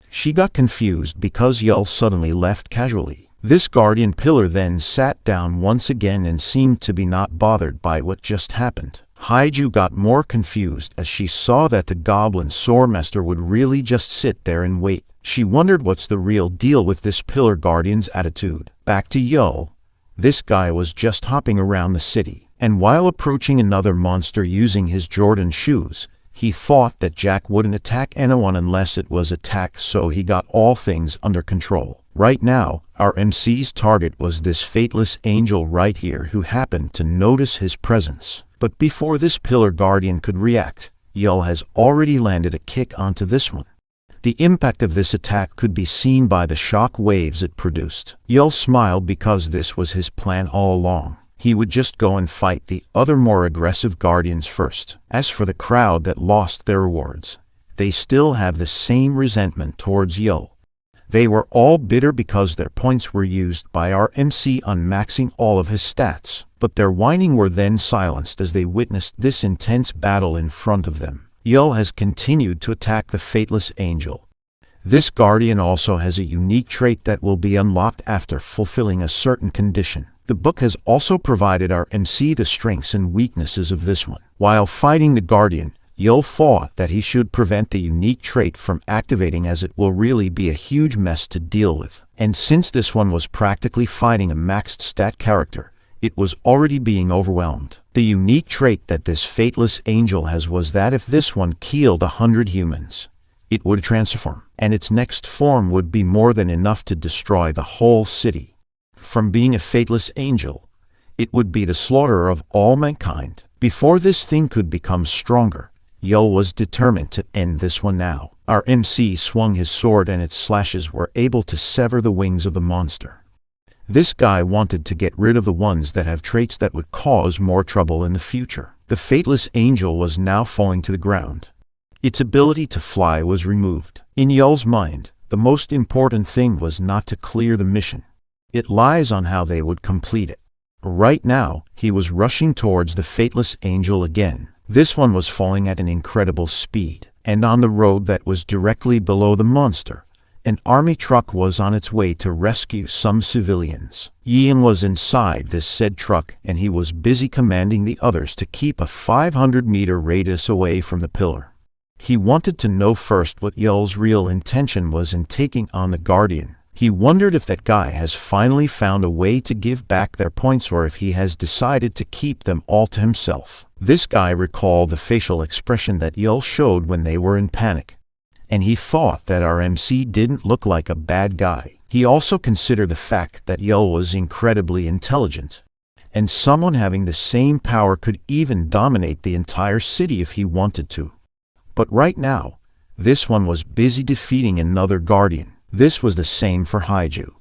She got confused because Yul suddenly left casually. This guardian pillar then sat down once again and seemed to be not bothered by what just happened. Haiju got more confused as she saw that the goblin swordmaster would really just sit there and wait. She wondered what's the real deal with this pillar guardian's attitude. Back to Yo. This guy was just hopping around the city, and while approaching another monster using his Jordan shoes, he thought that Jack wouldn't attack anyone unless it was attacked, so he got all things under control. Right now, our MC's target was this fateless angel right here who happened to notice his presence. But before this pillar guardian could react, Yo has already landed a kick onto this one. The impact of this attack could be seen by the shock waves it produced. Yo smiled because this was his plan all along. He would just go and fight the other more aggressive guardians first. As for the crowd that lost their rewards, they still have the same resentment towards Yo. They were all bitter because their points were used by our MC on maxing all of his stats, but their whining were then silenced as they witnessed this intense battle in front of them. Yo has continued to attack the Fateless Angel. This guardian also has a unique trait that will be unlocked after fulfilling a certain condition. The book has also provided our MC the strengths and weaknesses of this one. While fighting the guardian, Yo thought that he should prevent the unique trait from activating, as it will really be a huge mess to deal with. And since this one was practically fighting a maxed stat character, it was already being overwhelmed. The unique trait that this Fateless Angel has was that if this one killed 100 humans, it would transform, and its next form would be more than enough to destroy the whole city. From being a Fateless Angel, it would be the slaughter of all mankind. Before this thing could become stronger, Yo was determined to end this one now. Our MC swung his sword and its slashes were able to sever the wings of the monster. This guy wanted to get rid of the ones that have traits that would cause more trouble in the future. The Fateless Angel was now falling to the ground. Its ability to fly was removed. In Yo's mind, the most important thing was not to clear the mission. It lies on how they would complete it. Right now, he was rushing towards the Fateless Angel again. This one was falling at an incredible speed, and on the road that was directly below the monster, an army truck was on its way to rescue some civilians. Yin was inside this said truck, and he was busy commanding the others to keep a 500-meter radius away from the pillar. He wanted to know first what Yo's real intention was in taking on the Guardian. He wondered if that guy has finally found a way to give back their points, or if he has decided to keep them all to himself. This guy recalled the facial expression that Yo showed when they were in panic, and he thought that our MC didn't look like a bad guy. He also considered the fact that Yo was incredibly intelligent, and someone having the same power could even dominate the entire city if he wanted to. But right now, this one was busy defeating another Guardian. This was the same for Haiju,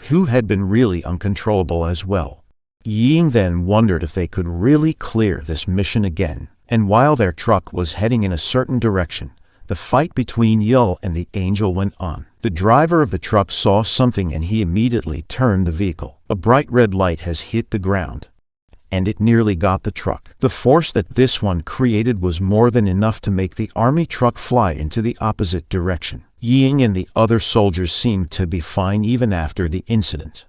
who had been really uncontrollable as well. Ying then wondered if they could really clear this mission again, and while their truck was heading in a certain direction, the fight between Yo and the angel went on. The driver of the truck saw something and he immediately turned the vehicle. A bright red light has hit the ground, and it nearly got the truck. The force that this one created was more than enough to make the army truck fly into the opposite direction. Ying and the other soldiers seemed to be fine even after the incident,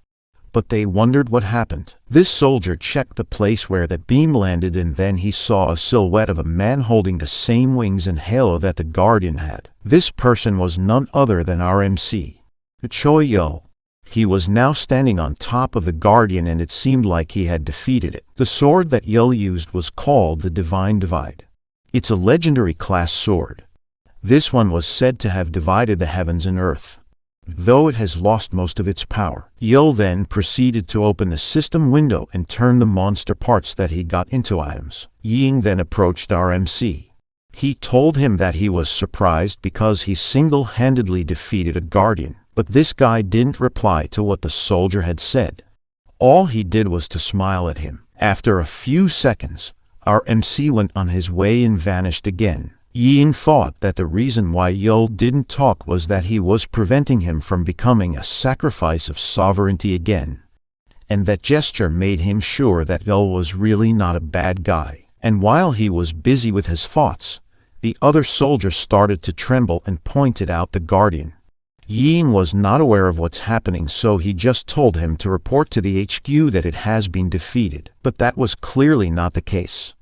but they wondered what happened. This soldier checked the place where the beam landed, and then he saw a silhouette of a man holding the same wings and halo that the Guardian had. This person was none other than our MC, Choi Yo. He was now standing on top of the Guardian, and it seemed like he had defeated it. The sword that Yo used was called the Divine Divide. It's a legendary class sword. This one was said to have divided the heavens and earth, though it has lost most of its power. Yo then proceeded to open the system window and turn the monster parts that he got into items. Ying then approached our MC. He told him that he was surprised because he single-handedly defeated a Guardian, but this guy didn't reply to what the soldier had said. All he did was to smile at him. After a few seconds, our MC went on his way and vanished again. Ying thought that the reason why Yo didn't talk was that he was preventing him from becoming a sacrifice of sovereignty again, and that gesture made him sure that Yo was really not a bad guy. And while he was busy with his thoughts, the other soldier started to tremble and pointed out the Guardian. Ying was not aware of what's happening, so he just told him to report to the HQ that it has been defeated, but that was clearly not the case.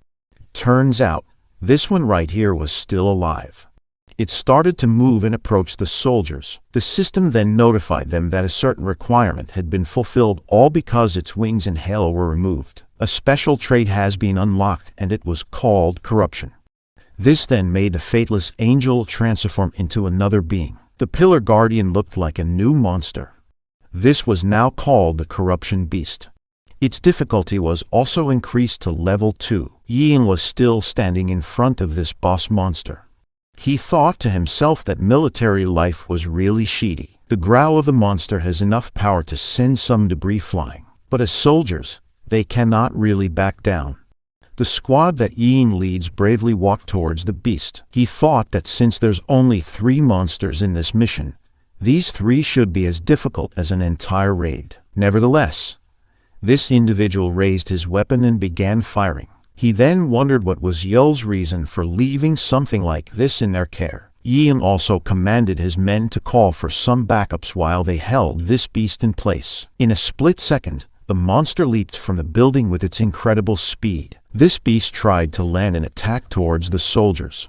Turns out, this one right here was still alive. It started to move and approach the soldiers. The system then notified them that a certain requirement had been fulfilled, all because its wings and halo were removed. A special trait has been unlocked, and it was called corruption. This then made the faithless angel transform into another being. The pillar guardian looked like a new monster. This was now called the corruption beast. Its difficulty was also increased to level 2. Yin was still standing in front of this boss monster. He thought to himself that military life was really shitty. The growl of the monster has enough power to send some debris flying. But as soldiers, they cannot really back down. The squad that Yin leads bravely walked towards the beast. He thought that since there's only 3 monsters in this mission, these 3 should be as difficult as an entire raid. Nevertheless, this individual raised his weapon and began firing. He then wondered what was Yo's reason for leaving something like this in their care. Yin also commanded his men to call for some backups while they held this beast in place. In a split second, the monster leaped from the building with its incredible speed. This beast tried to land an attack towards the soldiers.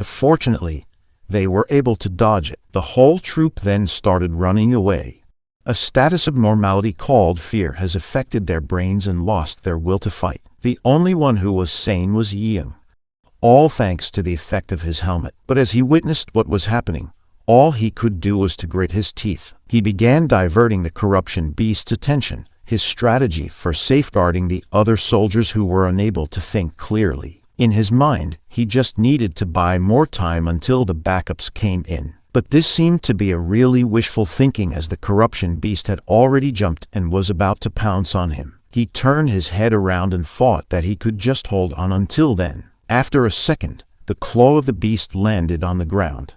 Fortunately, they were able to dodge it. The whole troop then started running away. A status abnormality called fear has affected their brains and lost their will to fight. The only one who was sane was Yin, all thanks to the effect of his helmet. But as he witnessed what was happening, all he could do was to grit his teeth. He began diverting the corruption beast's attention, his strategy for safeguarding the other soldiers who were unable to think clearly. In his mind, he just needed to buy more time until the backups came in. But this seemed to be a really wishful thinking, as the corruption beast had already jumped and was about to pounce on him. He turned his head around and thought that he could just hold on until then. After a second, the claw of the beast landed on the ground.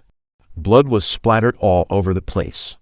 Blood was splattered all over the place.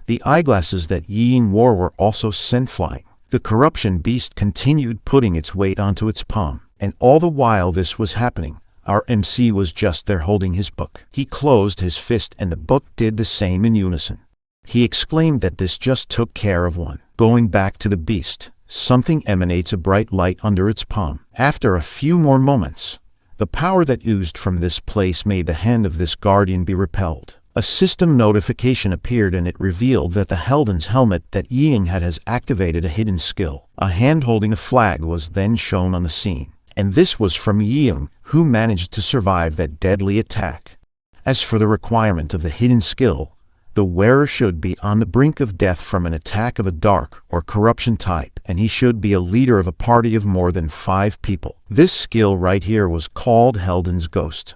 The eyeglasses that Yin wore were also sent flying. The corruption beast continued putting its weight onto its palm, and all the while this was happening, our MC was just there holding his book. He closed his fist and the book did the same in unison. He exclaimed that this just took care of one. Going back to the beast, something emanates a bright light under its palm. After a few more moments, the power that oozed from this place made the hand of this guardian be repelled. A system notification appeared and it revealed that the Helden's helmet that Ying had has activated a hidden skill. A hand holding a flag was then shown on the scene, and this was from Ying, who managed to survive that deadly attack. As for the requirement of the hidden skill, the wearer should be on the brink of death from an attack of a dark or corruption type, and he should be a leader of a party of more than 5 people. This skill right here was called Helden's Ghost.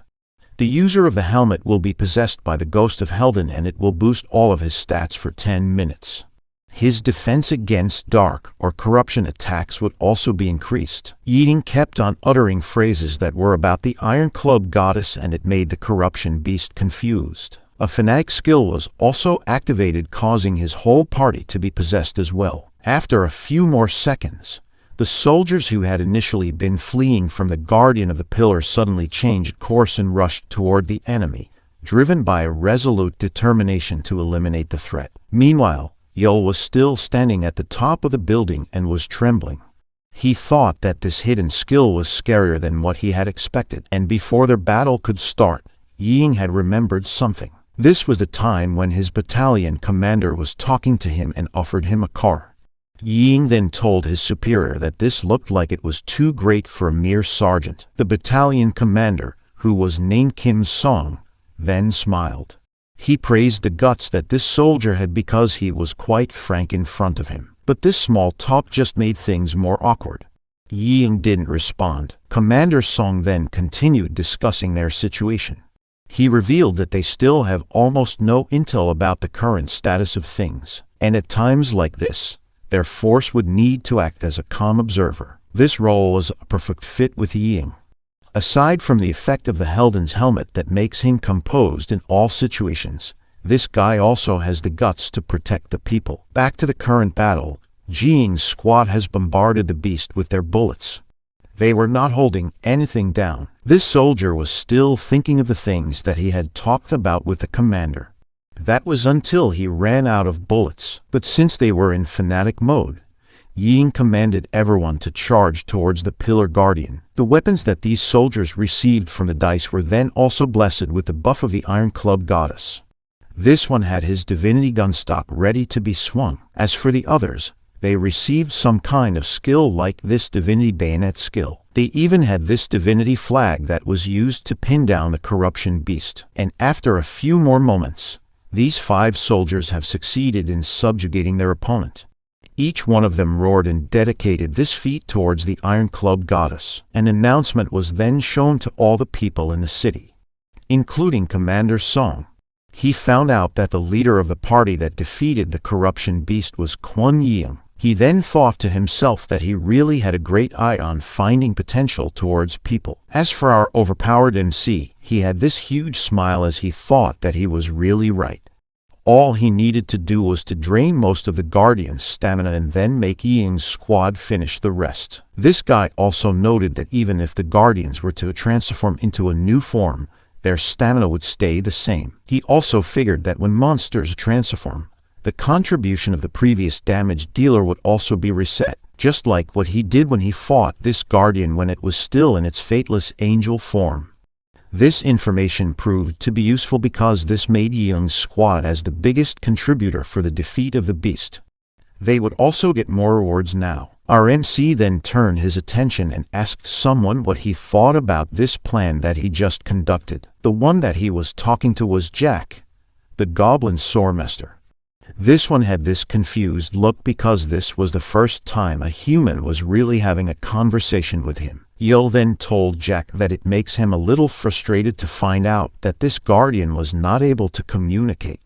The user of the helmet will be possessed by the ghost of Helden, and it will boost all of his stats for 10 minutes. His defense against dark or corruption attacks would also be increased. Ying kept on uttering phrases that were about the Iron Club goddess, and it made the corruption beast confused. A fanatic skill was also activated, causing his whole party to be possessed as well. After a few more seconds, the soldiers who had initially been fleeing from the guardian of the pillar suddenly changed course and rushed toward the enemy, driven by a resolute determination to eliminate the threat. Meanwhile, Yol was still standing at the top of the building and was trembling. He thought that this hidden skill was scarier than what he had expected, and before their battle could start, Ying had remembered something. This was the time when his battalion commander was talking to him and offered him a car. Ying then told his superior that this looked like it was too great for a mere sergeant. The battalion commander, who was named Kim Song, then smiled. He praised the guts that this soldier had because he was quite frank in front of him. But this small talk just made things more awkward. Ying didn't respond. Commander Song then continued discussing their situation. He revealed that they still have almost no intel about the current status of things, and at times like this, their force would need to act as a calm observer. This role was a perfect fit with Ying. Aside from the effect of the Helden's helmet that makes him composed in all situations, this guy also has the guts to protect the people. Back to the current battle, Ying's squad has bombarded the beast with their bullets. They were not holding anything down. This soldier was still thinking of the things that he had talked about with the commander. That was until he ran out of bullets. But since they were in fanatic mode, Ying commanded everyone to charge towards the Pillar Guardian. The weapons that these soldiers received from the dice were then also blessed with the buff of the Iron Club Goddess. This one had his divinity gunstock ready to be swung. As for the others, they received some kind of skill like this divinity bayonet skill. They even had this divinity flag that was used to pin down the corruption beast. And after a few more moments, these 5 soldiers have succeeded in subjugating their opponent. Each one of them roared and dedicated this feat towards the Iron Club Goddess. An announcement was then shown to all the people in the city, including Commander Song. He found out that the leader of the party that defeated the corruption beast was Kuan Ying. He then thought to himself that he really had a great eye on finding potential towards people. As for our overpowered MC, he had this huge smile as he thought that he was really right. All he needed to do was to drain most of the Guardian's stamina and then make Ying's squad finish the rest. This guy also noted that even if the Guardians were to transform into a new form, their stamina would stay the same. He also figured that when monsters transform, the contribution of the previous damage dealer would also be reset, just like what he did when he fought this Guardian when it was still in its fateless angel form. This information proved to be useful because this made Ying's squad as the biggest contributor for the defeat of the beast. They would also get more rewards now. Our MC then turned his attention and asked someone what he thought about this plan that he just conducted. The one that he was talking to was Jack, the Goblin Soremaster. This one had this confused look because this was the first time a human was really having a conversation with him. Yul then told Jack that it makes him a little frustrated to find out that this Guardian was not able to communicate,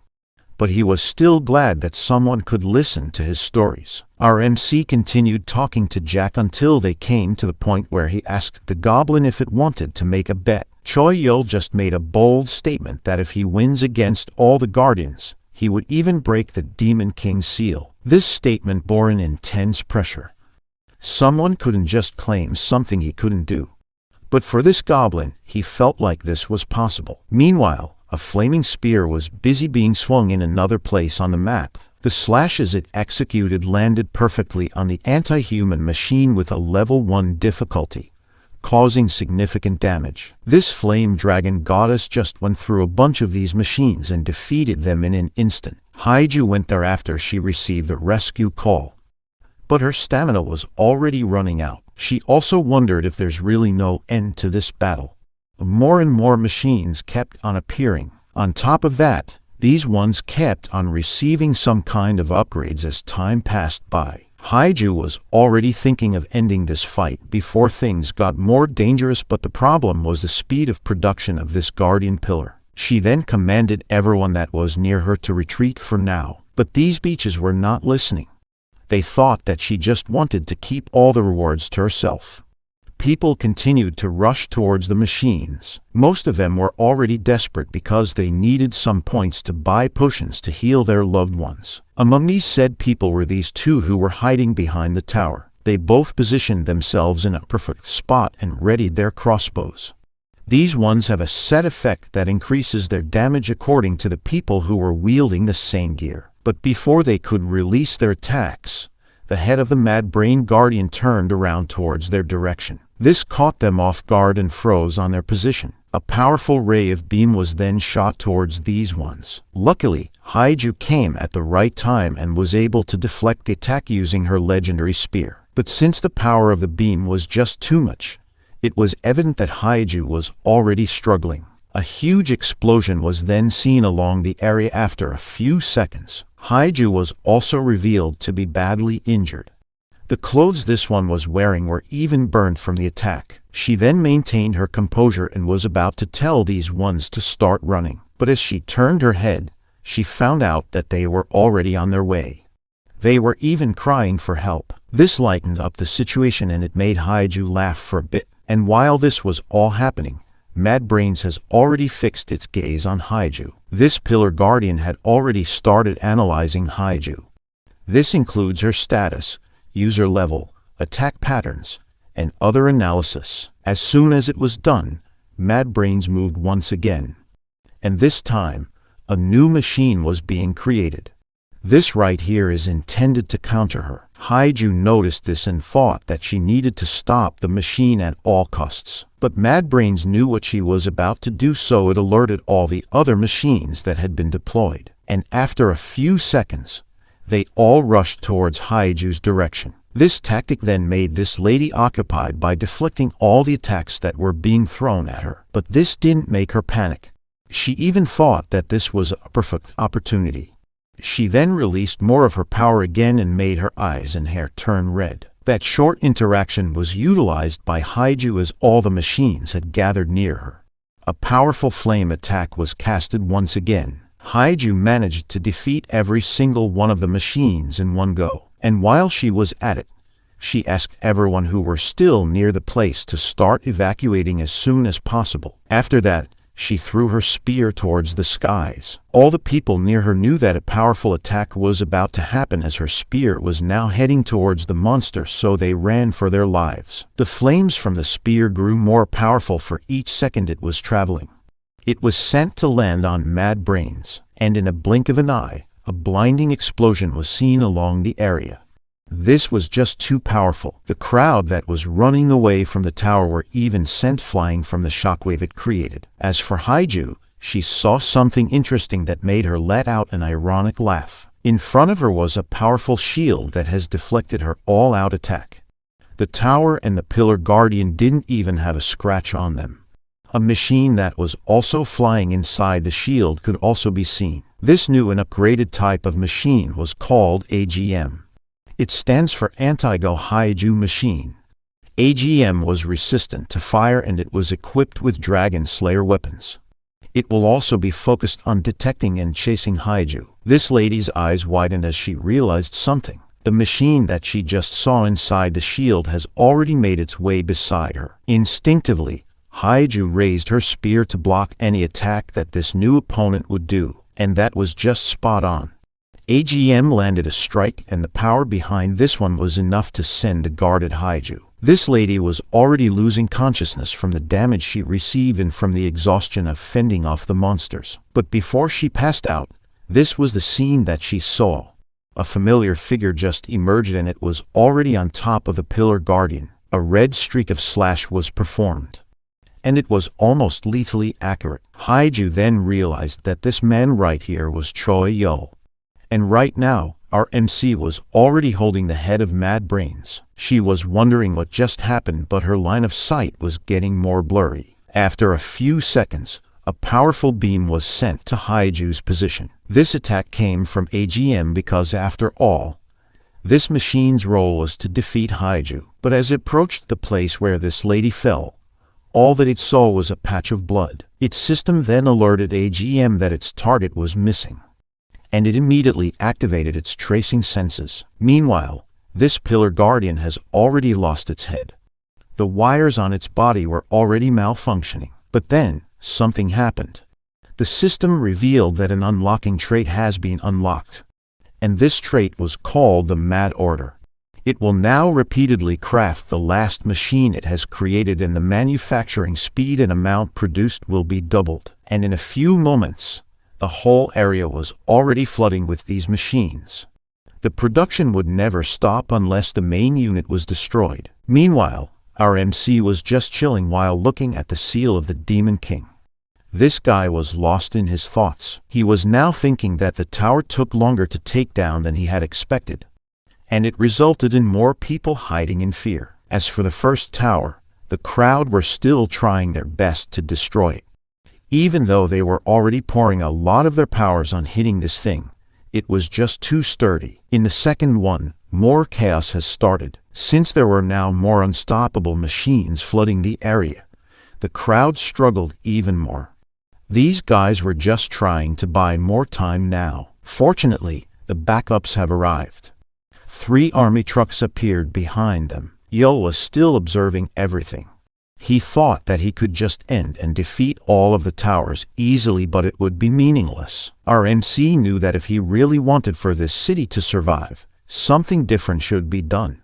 but he was still glad that someone could listen to his stories. Our MC continued talking to Jack until they came to the point where he asked the Goblin if it wanted to make a bet. Choi Yul just made a bold statement that if he wins against all the Guardians, he would even break the Demon King's seal. This statement bore an intense pressure. Someone couldn't just claim something he couldn't do. But for this Goblin, he felt like this was possible. Meanwhile, a flaming spear was busy being swung in another place on the map. The slashes it executed landed perfectly on the anti-human machine with a level 1 difficulty, causing significant damage. This flame dragon goddess just went through a bunch of these machines and defeated them in an instant. Haiju went there after she received a rescue call, but her stamina was already running out. She also wondered if there's really no end to this battle. More and more machines kept on appearing. On top of that, these ones kept on receiving some kind of upgrades as time passed by. Haiju was already thinking of ending this fight before things got more dangerous, but the problem was the speed of production of this Guardian Pillar. She then commanded everyone that was near her to retreat for now, but these beaches were not listening. They thought that she just wanted to keep all the rewards to herself. People continued to rush towards the machines. Most of them were already desperate because they needed some points to buy potions to heal their loved ones. Among these said people were these 2 who were hiding behind the tower. They both positioned themselves in a perfect spot and readied their crossbows. These ones have a set effect that increases their damage according to the people who were wielding the same gear. But before they could release their attacks, the head of the Mad Brain Guardian turned around towards their direction. This caught them off guard and froze on their position. A powerful ray of beam was then shot towards these ones. Luckily, Haiju came at the right time and was able to deflect the attack using her legendary spear. But since the power of the beam was just too much, it was evident that Haiju was already struggling. A huge explosion was then seen along the area after a few seconds. Haiju was also revealed to be badly injured. The clothes this one was wearing were even burned from the attack. She then maintained her composure and was about to tell these ones to start running. But as she turned her head, she found out that they were already on their way. They were even crying for help. This lightened up the situation and it made Haiju laugh for a bit. And while this was all happening, Mad Brains has already fixed its gaze on Haiju. This Pillar Guardian had already started analyzing Haiju. This includes her status, user level, attack patterns, and other analysis. As soon as it was done, Mad Brains moved once again. And this time, a new machine was being created. This right here is intended to counter her. Haiju noticed this and thought that she needed to stop the machine at all costs. But Mad Brains knew what she was about to do, so it alerted all the other machines that had been deployed. And after a few seconds, they all rushed towards Haiju's direction. This tactic then made this lady occupied by deflecting all the attacks that were being thrown at her. But this didn't make her panic. She even thought that this was a perfect opportunity. She then released more of her power again and made her eyes and hair turn red. That short interaction was utilized by Haiju as all the machines had gathered near her. A powerful flame attack was casted once again. Haiju managed to defeat every single one of the machines in one go. And while she was at it, she asked everyone who were still near the place to start evacuating as soon as possible. After that, she threw her spear towards the skies. All the people near her knew that a powerful attack was about to happen as her spear was now heading towards the monster, so they ran for their lives. The flames from the spear grew more powerful for each second it was traveling. It was sent to land on Mad Brains, and in a blink of an eye, a blinding explosion was seen along the area. This was just too powerful. The crowd that was running away from the tower were even sent flying from the shockwave it created. As for Haiju, she saw something interesting that made her let out an ironic laugh. In front of her was a powerful shield that has deflected her all-out attack. The tower and the Pillar Guardian didn't even have a scratch on them. A machine that was also flying inside the shield could also be seen. This new and upgraded type of machine was called AGM. It stands for Anti-Go Haiju Machine. AGM was resistant to fire and it was equipped with Dragon Slayer weapons. It will also be focused on detecting and chasing Haiju. This lady's eyes widened as she realized something. The machine that she just saw inside the shield has already made its way beside her. Instinctively, Haiju raised her spear to block any attack that this new opponent would do, and that was just spot on. AGM landed a strike, and the power behind this one was enough to send the guarded Haiju. This lady was already losing consciousness from the damage she received and from the exhaustion of fending off the monsters. But before she passed out, this was the scene that she saw. A familiar figure just emerged and it was already on top of the Pillar Guardian. A red streak of slash was performed, and it was almost lethally accurate. Haiju then realized that this man right here was Choi Yo. And right now, our MC was already holding the head of Mad Brains. She was wondering what just happened, but her line of sight was getting more blurry. After a few seconds, a powerful beam was sent to Haiju's position. This attack came from AGM because after all, this machine's role was to defeat Haiju. But as it approached the place where this lady fell, all that it saw was a patch of blood. Its system then alerted AGM that its target was missing, and it immediately activated its tracing senses. Meanwhile, this Pillar Guardian has already lost its head. The wires on its body were already malfunctioning. But then, something happened. The system revealed that an unlocking trait has been unlocked, and this trait was called the Mad Order. It will now repeatedly craft the last machine it has created, and the manufacturing speed and amount produced will be doubled. And in a few moments, the whole area was already flooding with these machines. The production would never stop unless the main unit was destroyed. Meanwhile, our MC was just chilling while looking at the seal of the Demon King. This guy was lost in his thoughts. He was now thinking that the tower took longer to take down than he had expected, and it resulted in more people hiding in fear. As for the first tower, the crowd were still trying their best to destroy it. Even though they were already pouring a lot of their powers on hitting this thing, it was just too sturdy. In the second one, more chaos has started. Since there were now more unstoppable machines flooding the area, the crowd struggled even more. These guys were just trying to buy more time now. Fortunately, the backups have arrived. 3 army trucks appeared behind them. Yo was still observing everything. He thought that he could just end and defeat all of the towers easily, but it would be meaningless. Our MC knew that if he really wanted for this city to survive, something different should be done.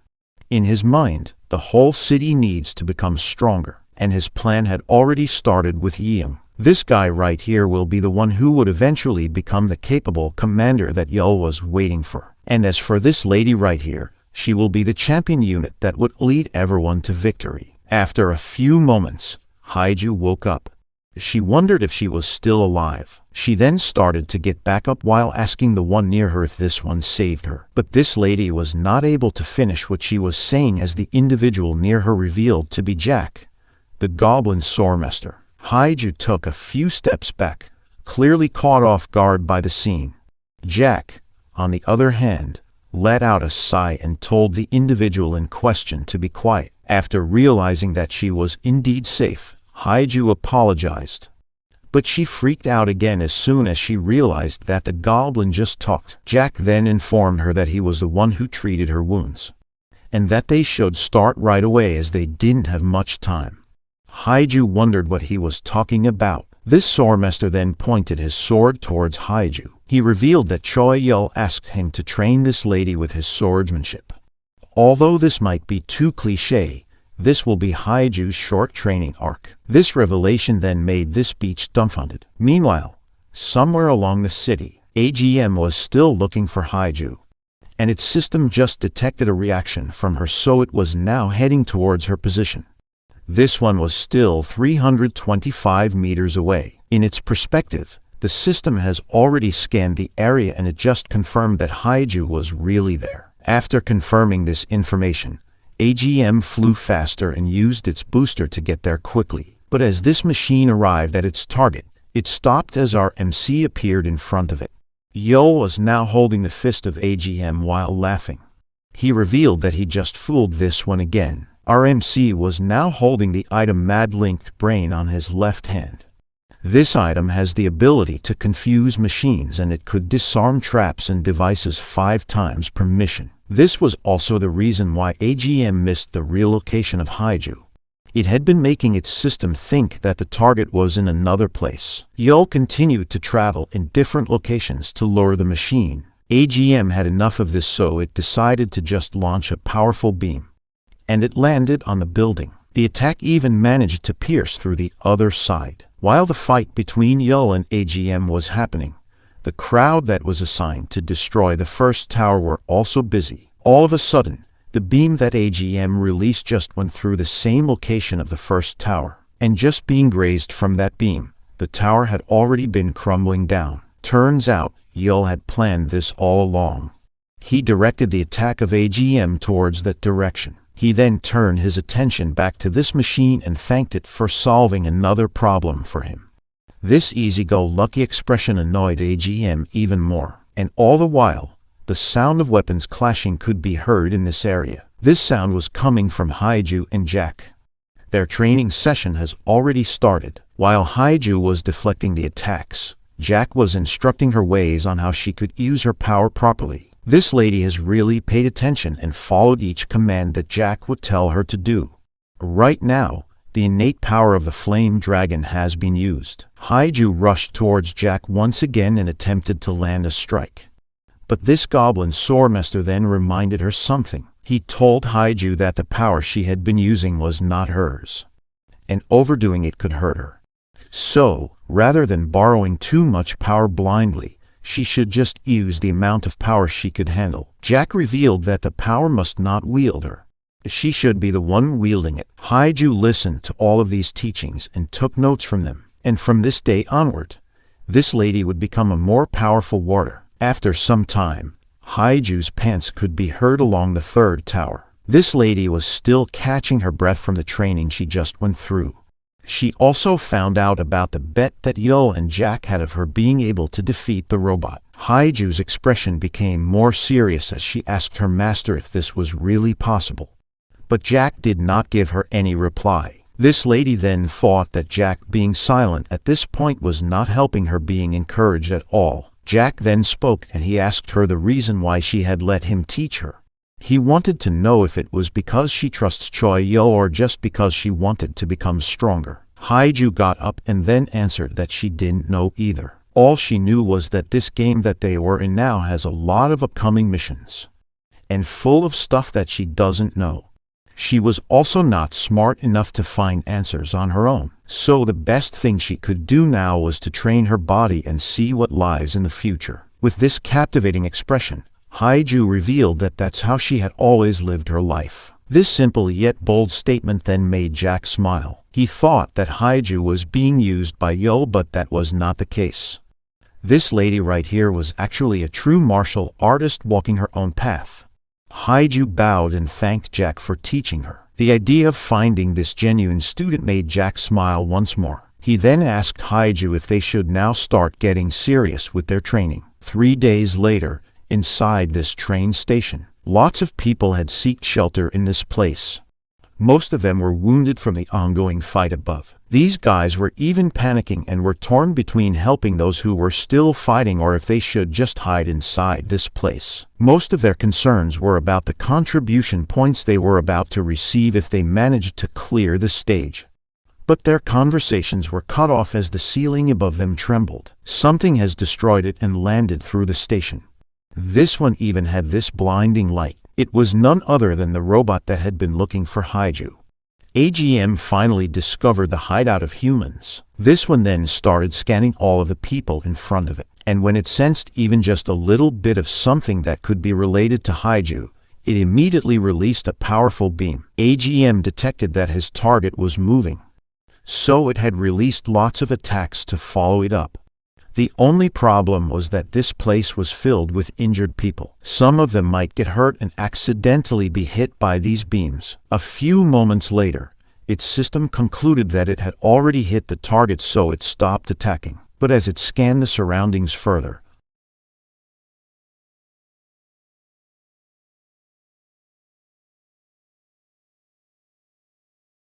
In his mind, the whole city needs to become stronger, and his plan had already started with Yeom. This guy right here will be the one who would eventually become the capable commander that Yul was waiting for. And as for this lady right here, she will be the champion unit that would lead everyone to victory. After a few moments, Haiju woke up. She wondered if she was still alive. She then started to get back up while asking the one near her if this one saved her. But this lady was not able to finish what she was saying as the individual near her revealed to be Jack, the Goblin Swordmaster. Haiju took a few steps back, clearly caught off guard by the scene. Jack, on the other hand, let out a sigh and told the individual in question to be quiet. After realizing that she was indeed safe, Haiju apologized. But she freaked out again as soon as she realized that the goblin just talked. Jack then informed her that he was the one who treated her wounds, and that they should start right away as they didn't have much time. Haiju wondered what he was talking about. This swordmaster then pointed his sword towards Haiju. He revealed that Choi Yul asked him to train this lady with his swordsmanship. Although this might be too cliché, this will be Haiju's short training arc. This revelation then made this beach dumbfounded. Meanwhile, somewhere along the city, AGM was still looking for Haiju, and its system just detected a reaction from her, so it was now heading towards her position. This one was still 325 meters away. In its perspective, the system has already scanned the area and it just confirmed that Haiju was really there. After confirming this information, AGM flew faster and used its booster to get there quickly. But as this machine arrived at its target, it stopped as our MC appeared in front of it. Yul was now holding the fist of AGM while laughing. He revealed that he just fooled this one again. Our MC was now holding the item Mad Linked Brain on his left hand. This item has the ability to confuse machines and it could disarm traps and devices 5 times per mission. This was also the reason why AGM missed the real location of Haiju. It had been making its system think that the target was in another place. Yul continued to travel in different locations to lure the machine. AGM had enough of this, so it decided to just launch a powerful beam, and it landed on the building. The attack even managed to pierce through the other side. While the fight between Yul and AGM was happening, the crowd that was assigned to destroy the first tower were also busy. All of a sudden, the beam that AGM released just went through the same location of the first tower, and just being grazed from that beam, the tower had already been crumbling down. Turns out, Yul had planned this all along. He directed the attack of AGM towards that direction. He then turned his attention back to this machine and thanked it for solving another problem for him. This easy-go-lucky expression annoyed AGM even more, and all the while, the sound of weapons clashing could be heard in this area. This sound was coming from Haiju and Jack. Their training session has already started. While Haiju was deflecting the attacks, Jack was instructing her ways on how she could use her power properly. This lady has really paid attention and followed each command that Jack would tell her to do. Right now, the innate power of the flame dragon has been used. Haiju rushed towards Jack once again and attempted to land a strike. But this goblin swordmaster then reminded her something. He told Haiju that the power she had been using was not hers, and overdoing it could hurt her. So, rather than borrowing too much power blindly, she should just use the amount of power she could handle. Jack revealed that the power must not wield her. She should be the one wielding it. Haiju listened to all of these teachings and took notes from them. And from this day onward, this lady would become a more powerful warrior. After some time, Haiju's pants could be heard along the third tower. This lady was still catching her breath from the training she just went through. She also found out about the bet that Yul and Jack had of her being able to defeat the robot. Haiju's expression became more serious as she asked her master if this was really possible. But Jack did not give her any reply. This lady then thought that Jack being silent at this point was not helping her being encouraged at all. Jack then spoke and he asked her the reason why she had let him teach her. He wanted to know if it was because she trusts Choi Yul or just because she wanted to become stronger. Haiju got up and then answered that she didn't know either. All she knew was that this game that they were in now has a lot of upcoming missions, and full of stuff that she doesn't know. She was also not smart enough to find answers on her own. So the best thing she could do now was to train her body and see what lies in the future. With this captivating expression, Haiju revealed that that's how she had always lived her life. This simple yet bold statement then made Jack smile. He thought that Haiju was being used by Yo, but that was not the case. This lady right here was actually a true martial artist walking her own path. Haiju bowed and thanked Jack for teaching her. The idea of finding this genuine student made Jack smile once more. He then asked Haiju if they should now start getting serious with their training. 3 days later, inside this train station, lots of people had sought shelter in this place. Most of them were wounded from the ongoing fight above. These guys were even panicking and were torn between helping those who were still fighting or if they should just hide inside this place. Most of their concerns were about the contribution points they were about to receive if they managed to clear the stage. But their conversations were cut off as the ceiling above them trembled. Something has destroyed it and landed through the station. This one even had this blinding light. It was none other than the robot that had been looking for Haiju. AGM finally discovered the hideout of humans. This one then started scanning all of the people in front of it, and when it sensed even just a little bit of something that could be related to Haiju, it immediately released a powerful beam. AGM detected that his target was moving, so it had released lots of attacks to follow it up. The only problem was that this place was filled with injured people. Some of them might get hurt and accidentally be hit by these beams. A few moments later, its system concluded that it had already hit the target, so it stopped attacking. But as it scanned the surroundings further,